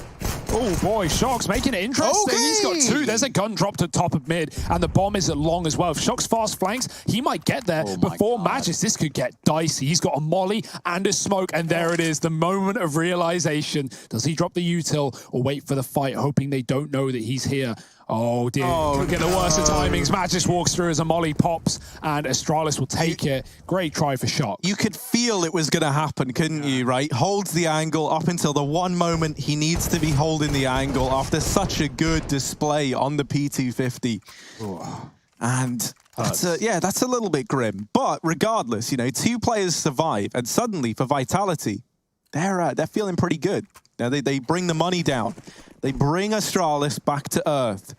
Oh boy, Shox making it interesting. Okay. He's got 2. There's a gun dropped at top of mid, and the bomb is at long as well. If Shox fast flanks, he might get there before Magis. This could get dicey. He's got a molly and a smoke, and there it is, the moment of realization. Does he drop the util or wait for the fight, hoping they don't know that he's here? Oh dear, could get the worst of timings. Magis walks through as a molly pops, and Astralis will take it. Great try for Shox. You could feel it was going to happen, couldn't you, right? Holds the angle up until the one moment he needs to be holding the angle after such a good display on the P250. Ooh. And that's that's a little bit grim. But regardless, you know, 2 players survive, and suddenly for Vitality, they're feeling pretty good. Now they bring the money down. They bring Astralis back to earth.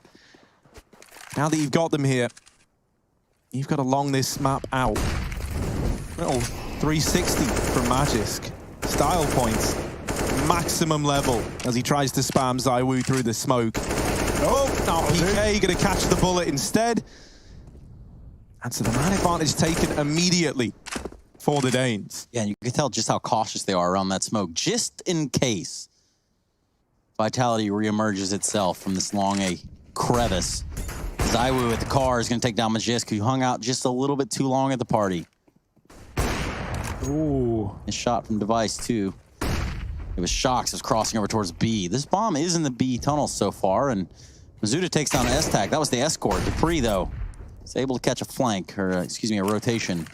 Now that you've got them here, you've got to long this map out. Little 360 from Magisk. Style points, maximum level as he tries to spam ZywOo through the smoke. Oh, now PK going to catch the bullet instead. And so the man advantage taken immediately for the Danes. Yeah, and you can tell just how cautious they are around that smoke, just in case Vitality reemerges itself from this long a crevice. ZywOo with the car is going to take down Magisk, who hung out just a little bit too long at the party. Ooh. A shot from Device, too. It was Shox was crossing over towards B. This bomb is in the B tunnel so far, and Mizuta takes down S-Tag. That was the escort. Dupree, though, is able to catch a flank, or excuse me, a rotation.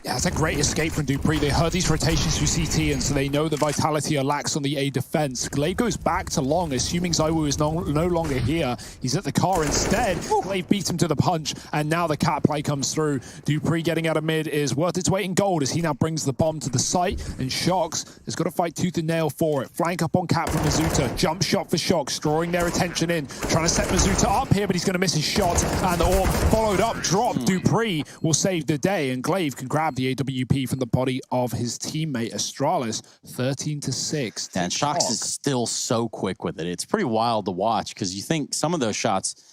Yeah, it's a great escape from Dupree. They heard these rotations through CT, and so they know the Vitality are lax on the A defense. Glaive goes back to long, assuming ZywOo is no longer here. He's at the car instead. Glaive beats him to the punch, and now the cat play comes through. Dupree getting out of mid is worth its weight in gold as he now brings the bomb to the site, and Shox has got to fight tooth and nail for it. Flank up on cat from Mizuta. Jump shot for Shox, drawing their attention in. Trying to set Mizuta up here, but he's going to miss his shot, and the orb followed up, dropped. Dupree will save the day, and Glaive can grab the AWP from the body of his teammate Astralis, 13-6. And Shox is still so quick with it. It's pretty wild to watch because you think some of those shots,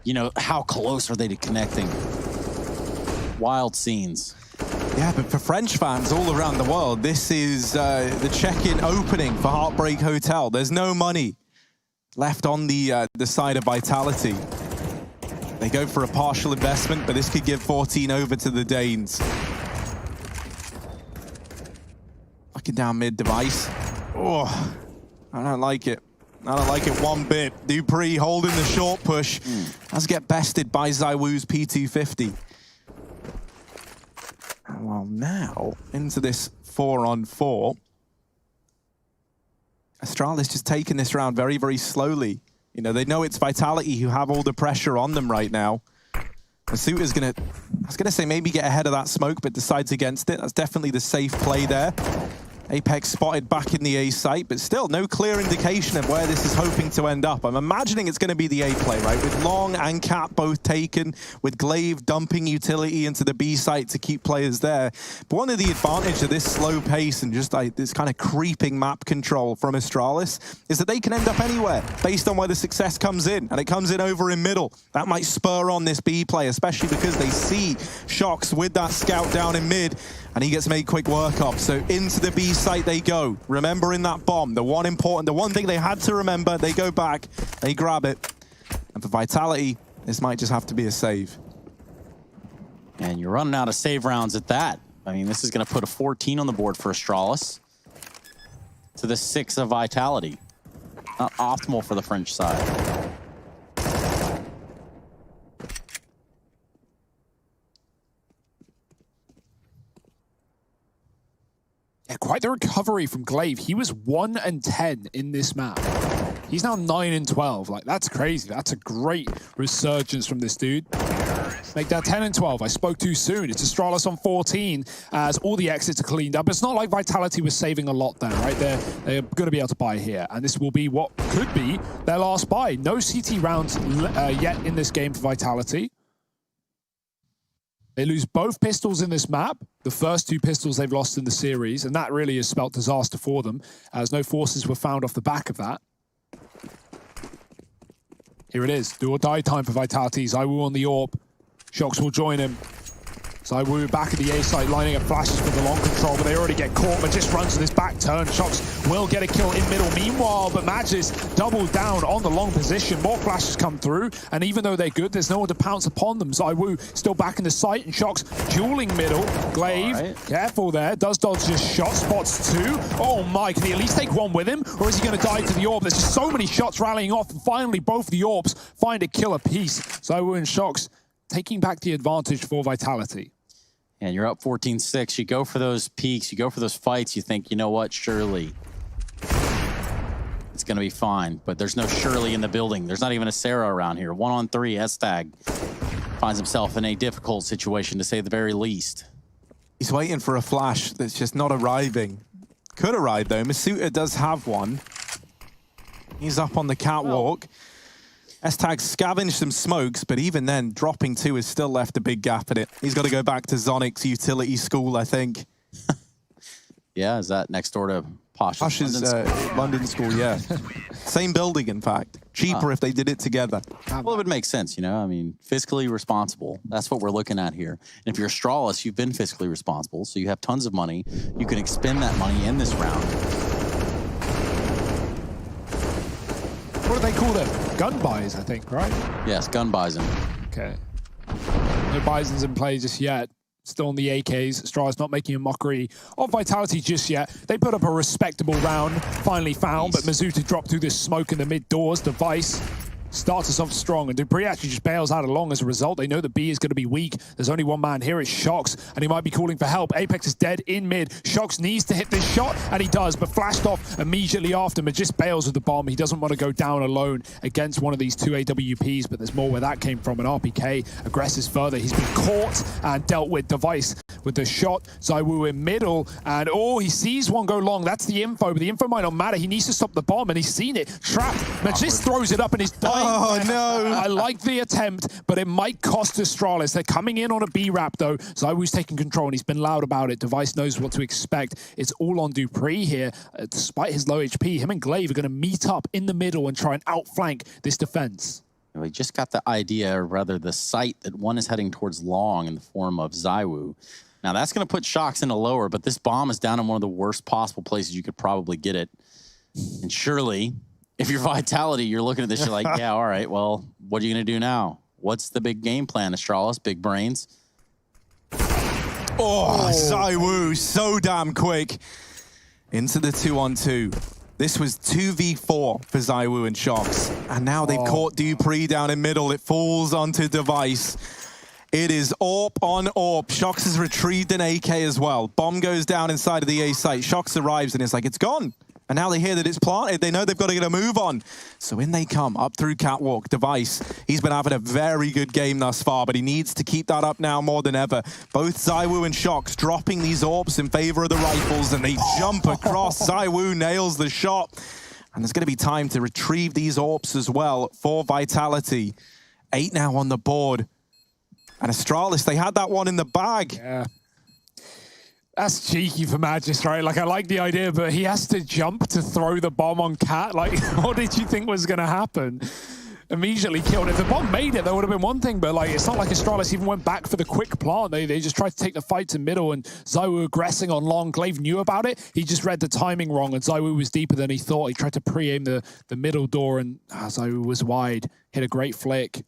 you know, how close are they to connecting? Wild scenes. Yeah, but for French fans all around the world, this is the check-in opening for Heartbreak Hotel. There's no money left on the side of Vitality. They go for a partial investment, but this could give 14 over to the Danes. Looking down mid Device. Oh, I don't like it. I don't like it one bit. Dupree holding the short push. Does get bested by ZywOo's P250. Well, now into this 4-on-4. Astralis just taking this round very, very slowly. You know, they know it's Vitality who have all the pressure on them right now. Masuta's gonna, I was gonna say maybe get ahead of that smoke, but decides against it. That's definitely the safe play there. Apex spotted back in the A site, but still no clear indication of where this is hoping to end up. I'm imagining it's going to be the A play, right? With Long and Cat both taken, with Glaive dumping utility into the B site to keep players there. But one of the advantage of this slow pace and just like this kind of creeping map control from Astralis is that they can end up anywhere based on where the success comes in, and it comes in over in middle. That might spur on this B play, especially because they see Shox with that scout down in mid, and he gets made quick work of. So into the B site they go, remembering that bomb. The one thing they had to remember, they go back, they grab it. And for Vitality, this might just have to be a save. And you're running out of save rounds at that. I mean, this is going to put a 14 on the board for Astralis to the 6 of Vitality. Not optimal for the French side. Yeah, quite the recovery from Glaive. He was 1-10 in this map. He's now 9-12. Like, that's crazy. That's a great resurgence from this dude. Make that 10-12. I spoke too soon. It's Astralis on 14 as all the exits are cleaned up. It's not like Vitality was saving a lot there, right? They're going to be able to buy here. And this will be what could be their last buy. No CT rounds yet in this game for Vitality. They lose both pistols in this map, the first 2 pistols they've lost in the series, and that really has spelt disaster for them, as no forces were found off the back of that. Here it is, do or die time for Vitality. ZywOo on the orb. Shox will join him. ZywOo back at the A site, lining up flashes for the long control, but they already get caught. Magis runs with his back turn. Shox will get a kill in middle. Meanwhile, but Magis doubled down on the long position. More flashes come through, and even though they're good, there's no one to pounce upon them. ZywOo still back in the site, and Shox dueling middle. Glaive, careful there, does dodge his shot, spots 2. Oh my, can he at least take one with him, or is he going to die to the orb? There's just so many shots rallying off, and finally both the orbs find a kill apiece. ZywOo and Shox taking back the advantage for Vitality. And you're up 14-6. You go for those peaks, you go for those fights, you think, you know what, surely it's going to be fine. But there's no Shirley in the building. There's not even a Sarah around here. 1-on-3, S-Tag finds himself in a difficult situation, to say the very least. He's waiting for a flash that's just not arriving. Could arrive, though. Masuta does have one. He's up on the catwalk. S-Tag scavenged some smokes, but even then, dropping 2 has still left a big gap in it. He's got to go back to Zonic's utility school, I think. Yeah, is that next door to Posh's London school, yeah. Same building, in fact. Cheaper if they did it together. Well, it would make sense, you know? I mean, fiscally responsible. That's what we're looking at here. And if you're Astralis, you've been fiscally responsible, so you have tons of money. You can expend that money in this round. What do they call them? Gun buys, I think, right? Yes, gun buys him. Okay. No Bisons in play just yet. Still on the AKs. Astralis not making a mockery of Vitality just yet. They put up a respectable round. Finally found, but Mizuta dropped through this smoke in the mid doors. Device starts us off strong, and Dupree actually just bails out along as a result. They know that B is going to be weak. There's only one man here. It's Shox, and he might be calling for help. Apex is dead in mid. Shox needs to hit this shot, and he does, but flashed off immediately after. Magist bails with the bomb. He doesn't want to go down alone against one of these two AWPs, but there's more where that came from. An RPK aggresses further. He's been caught and dealt with. Device with the shot. ZywOo in middle, and he sees one go long. That's the info, but the info might not matter. He needs to stop the bomb, and he's seen it. Trapped. Magist throws it up, and he's dying. Oh, no. I like the attempt, but it might cost Astralis. They're coming in on a B-Rap, though. ZywOo's taking control, and he's been loud about it. Device knows what to expect. It's all on Dupree here. Despite his low HP, him and Glaive are going to meet up in the middle and try and outflank this defense. We just got the idea, or rather the sight, that one is heading towards long in the form of ZywOo. Now, that's going to put Shox into lower, but this bomb is down in one of the worst possible places you could probably get it. And surely, if you're Vitality, you're looking at this, you're like, yeah, all right, well, what are you going to do now? What's the big game plan, Astralis? Big brains? Oh, ZywOo, so damn quick. Into the 2-on-2. This was 2v4 for ZywOo and Shox. And now they've caught Dupree down in middle. It falls onto Device. It is AWP on AWP. Shox has retrieved an AK as well. Bomb goes down inside of the A site. Shox arrives and it's like, it's gone. And now they hear that it's planted. They know they've got to get a move on. So in they come, up through Catwalk. Device, he's been having a very good game thus far, but he needs to keep that up now more than ever. Both ZywOo and Shox dropping these AWPs in favor of the rifles, and they jump across. ZywOo nails the shot. And there's going to be time to retrieve these AWPs as well for Vitality. 8 now on the board. And Astralis, they had that one in the bag. Yeah. That's cheeky for Magist, right? Like, I like the idea, but he has to jump to throw the bomb on Cat. Like, what did you think was going to happen? Immediately killed. If the bomb made it, that would have been one thing, but like, it's not like Astralis even went back for the quick plant. They just tried to take the fight to middle, and ZywOo aggressing on long. Glaive knew about it. He just read the timing wrong, and ZywOo was deeper than he thought. He tried to pre-aim the middle door, and ZywOo was wide. Hit a great flick.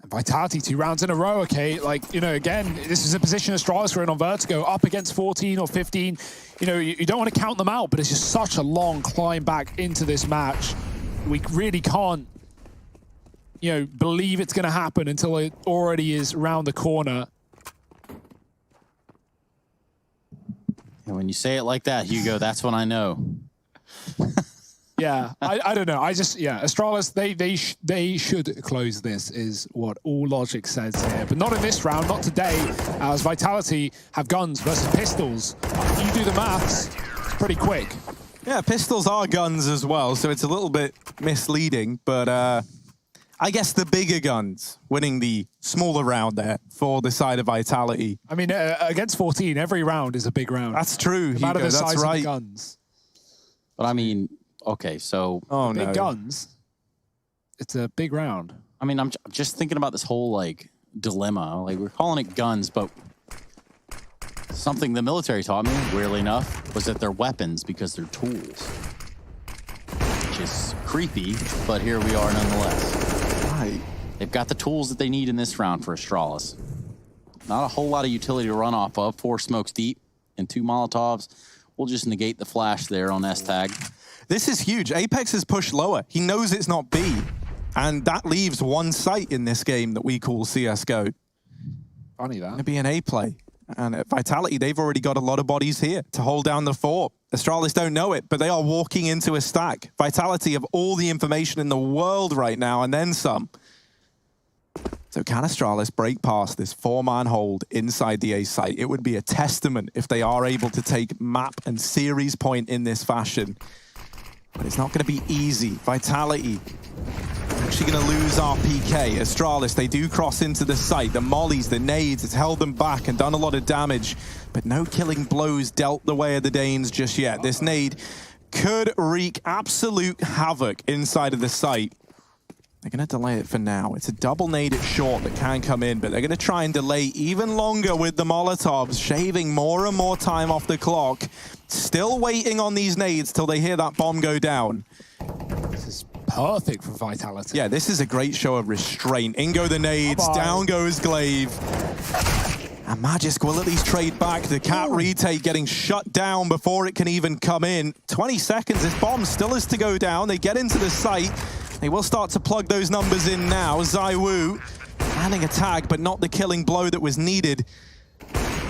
Vitality 2 rounds in a row, okay? Like, you know, again, this is a position Astralis were in on Vertigo, up against 14 or 15. You know, you don't want to count them out, but it's just such a long climb back into this match. We really can't, you know, believe it's going to happen until it already is round the corner. And when you say it like that, Hugo, that's when I know. Yeah, I don't know. Astralis, they should close this, is what all logic says here. But not in this round, not today, as Vitality have guns versus pistols. You do the maths, it's pretty quick. Yeah, pistols are guns as well, so it's a little bit misleading, but I guess the bigger guns winning the smaller round there for the side of Vitality. I mean, against 14, every round is a big round. That's true, no matter Hugo, the size that's right. of the guns. But I mean, okay, so Big guns, it's a big round. I mean, I'm just thinking about this whole, like, dilemma. Like, we're calling it guns, but something the military taught me, weirdly enough, was that they're weapons because they're tools. Which is creepy, but here we are nonetheless. Right. They've got the tools that they need in this round for Astralis. Not a whole lot of utility to run off of. 4 smokes deep and 2 Molotovs. We'll just negate the flash there on S-Tag. This is huge. Apex has pushed lower. He knows it's not B. And that leaves one site in this game that we call CSGO. Funny that. It'd be an A play. And at Vitality, they've already got a lot of bodies here to hold down the fort. Astralis don't know it, but they are walking into a stack. Vitality have all the information in the world right now, and then some. So can Astralis break past this 4-man hold inside the A site? It would be a testament if they are able to take map and series point in this fashion. But it's not going to be easy. Vitality actually going to lose our PK. Astralis, they do cross into the site. The mollies, the nades, it's held them back and done a lot of damage, but no killing blows dealt the way of the Danes just yet. This nade could wreak absolute havoc inside of the site. They're going to delay it for now. It's a double nade at short that can come in, but they're going to try and delay even longer with the Molotovs, shaving more and more time off the clock. Still waiting on these nades till they hear that bomb go down. This is perfect for Vitality. Yeah, this is a great show of restraint. In go the nades, down goes Glaive. And Magisk will at least trade back. The Cat retake getting shut down before it can even come in. 20 seconds, this bomb still is to go down. They get into the site. They will start to plug those numbers in now. ZywOo landing a tag, but not the killing blow that was needed.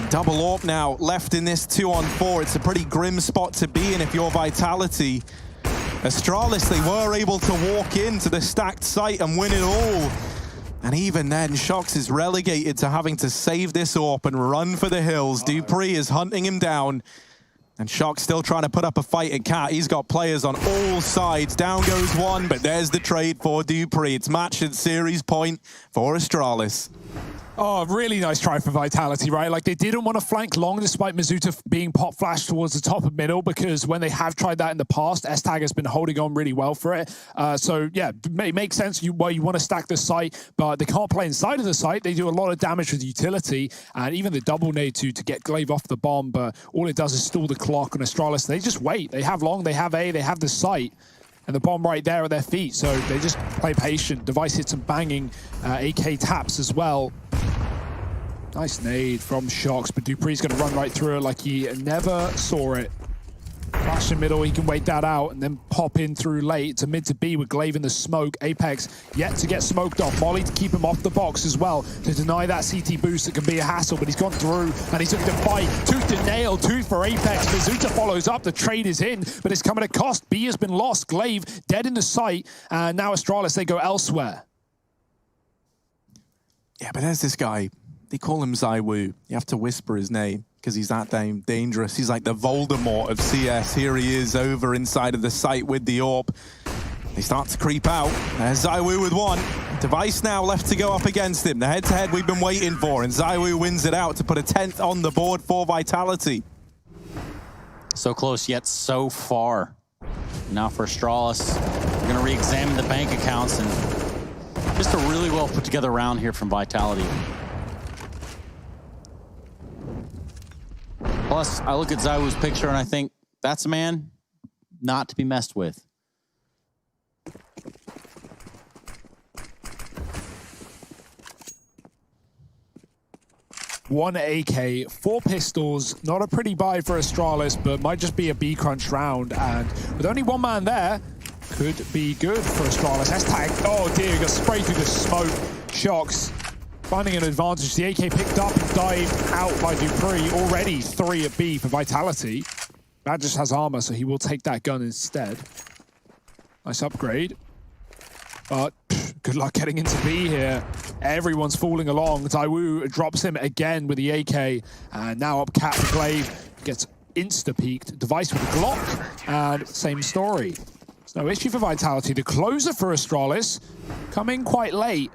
Double AWP now left in this 2-on-4. It's a pretty grim spot to be in if you're Vitality. Astralis, they were able to walk into the stacked site and win it all. And even then, Shox is relegated to having to save this AWP and run for the hills. dupreeh is hunting him down. And Shox still trying to put up a fight at Cat. He's got players on all sides. Down goes one, but there's the trade for dupreeh. It's match and series point for Astralis. Oh, really nice try for Vitality, right? Like, they didn't want to flank long despite Mizuta being pop flashed towards the top and middle, because when they have tried that in the past, S-Tag has been holding on really well for it. So, yeah, it makes sense why you want to stack the site, but they can't play inside of the site. They do a lot of damage with utility, and even the double nade to get Glaive off the bomb, but all it does is stall the clock on Astralis. They just wait. They have long, they have A, they have the site, and the bomb right there at their feet, so they just play patient. Device hits some banging AK taps as well. Nice nade from Shox, but dupreeh's going to run right through it like he never saw it. Flash in middle, he can wait that out and then pop in through late to mid to B with Glaive in the smoke. Apex yet to get smoked off. Molly to keep him off the box as well, to deny that CT boost that can be a hassle, but he's gone through and he's looking to fight. Tooth to nail, Tooth for Apex. Mizuta follows up, the trade is in, but it's coming at cost. B has been lost, Glaive dead in the sight, and now Astralis, they go elsewhere. Yeah, but there's this guy. They call him ZywOo. You have to whisper his name because he's that damn dangerous. He's like the Voldemort of CS. Here he is over inside of the site with the AWP. They start to creep out. There's ZywOo with one. Device now left to go up against him. The head-to-head we've been waiting for, and ZywOo wins it out to put a 10th on the board for Vitality. So close yet so far. Now for Astralis, we're going to re-examine the bank accounts, and just a really well put together round here from Vitality. Plus, I look at ZywOo's picture and I think, that's a man not to be messed with. One AK, 4 pistols, not a pretty buy for Astralis, but might just be a B crunch round, and with only one man there, could be good for Astralis. S-Tag, oh dear, got sprayed through the smoke. Shox finding an advantage. The AK picked up and dived out by dupreeh. Already 3 at B for Vitality. That just has armor, so he will take that gun instead. Nice upgrade. But good luck getting into B here. Everyone's falling along. ZywOo drops him again with the AK. And now up Cat for Glaive. Gets insta-peeked. Device with a Glock. And same story. There's no issue for Vitality. The closer for Astralis coming quite late.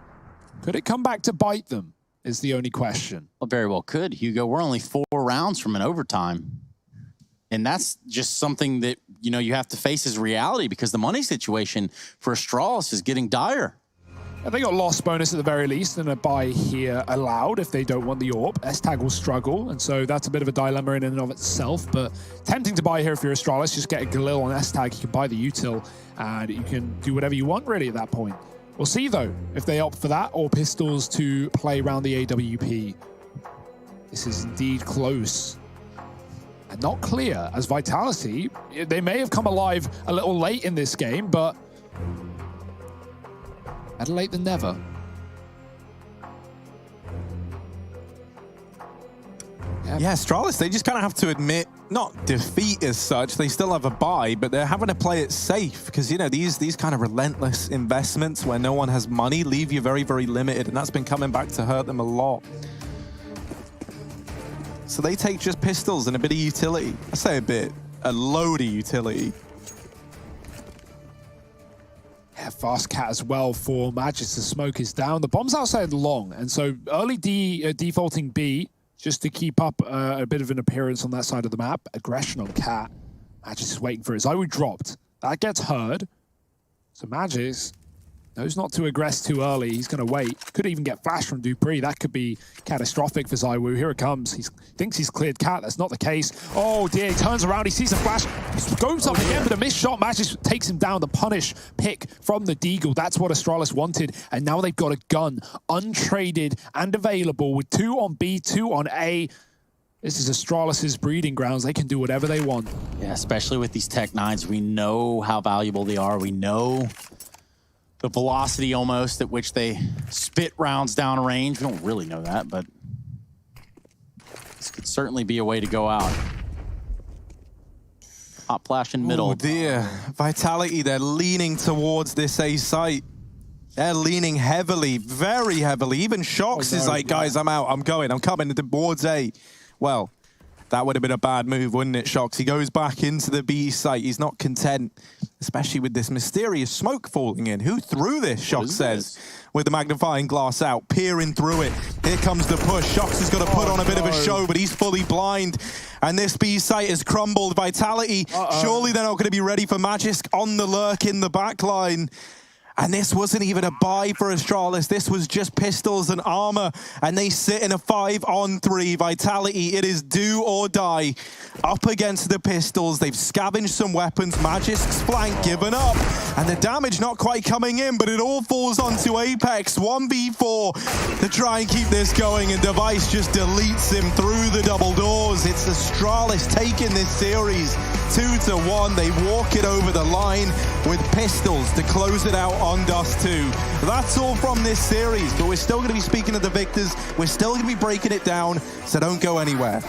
Could it come back to bite them, is the only question. Well, very well could, Hugo. We're only 4 rounds from an overtime. And that's just something that, you know, you have to face as reality, because the money situation for Astralis is getting dire. They got loss bonus at the very least, and a buy here allowed if they don't want the AWP. S-Tag will struggle, and so that's a bit of a dilemma in and of itself, but tempting to buy here if you're Astralis. Just get a Galil on S-Tag, you can buy the util, and you can do whatever you want really at that point. We'll see, though, if they opt for that or pistols to play around the AWP. This is indeed close. And not clear, as Vitality, they may have come alive a little late in this game, but better late than never. Yeah, Astralis, they just kind of have to admit, not defeat as such, they still have a buy, but they're having to play it safe, because, you know, these kind of relentless investments where no one has money leave you very, very limited, and that's been coming back to hurt them a lot. So they take just pistols and a bit of utility. I say a bit, a load of utility. Yeah, fast cat as well for Magis. The smoke is down. The bomb's outside long, and so early defaulting B just to keep up a bit of an appearance on that side of the map. Aggression on cat. Magis is waiting for his Zywoo dropped. That gets heard. So Magis knows not to aggress too early. He's going to wait. Could even get flash from dupreeh. That could be catastrophic for Zywoo. Here it comes. He thinks he's cleared cat. That's not the case. Oh dear, he turns around. He sees a flash. He goes up again, but a missed shot. Magis takes him down. The punish pick from the Deagle. That's what Astralis wanted. And now they've got a gun, untraded and available with 2 on B, 2 on A. This is Astralis' breeding grounds. They can do whatever they want. Yeah, especially with these Tech 9s. We know how valuable they are. We know the velocity almost at which they spit rounds down range. We don't really know that, but this could certainly be a way to go out. Hot flash in middle. Oh dear. Vitality, they're leaning towards this A site. They're leaning heavily, very heavily. Even Shox is like, guys, I'm out, I'm going, I'm coming towards A. Well, that would have been a bad move, wouldn't it, Shox? He goes back into the B site. He's not content, especially with this mysterious smoke falling in. Who threw this, Shox says, with the magnifying glass out, peering through it. Here comes the push. Shox has got to put on a bit of a show, but he's fully blind. And this B site has crumbled. Vitality, surely they're not going to be ready for Magisk on the lurk in the back line. And this wasn't even a buy for Astralis. This was just pistols and armor. And they sit in a 5-on-3. Vitality, it is do or die. Up against the pistols. They've scavenged some weapons. Magisk's flank given up. And the damage not quite coming in, but it all falls onto Apex. 1v4 to try and keep this going. And Device just deletes him through the double doors. It's Astralis taking this series 2-1. They walk it over the line with pistols to close it out on Dust2. That's all from this series, but we're still going to be speaking of the victors. We're still going to be breaking it down, so don't go anywhere.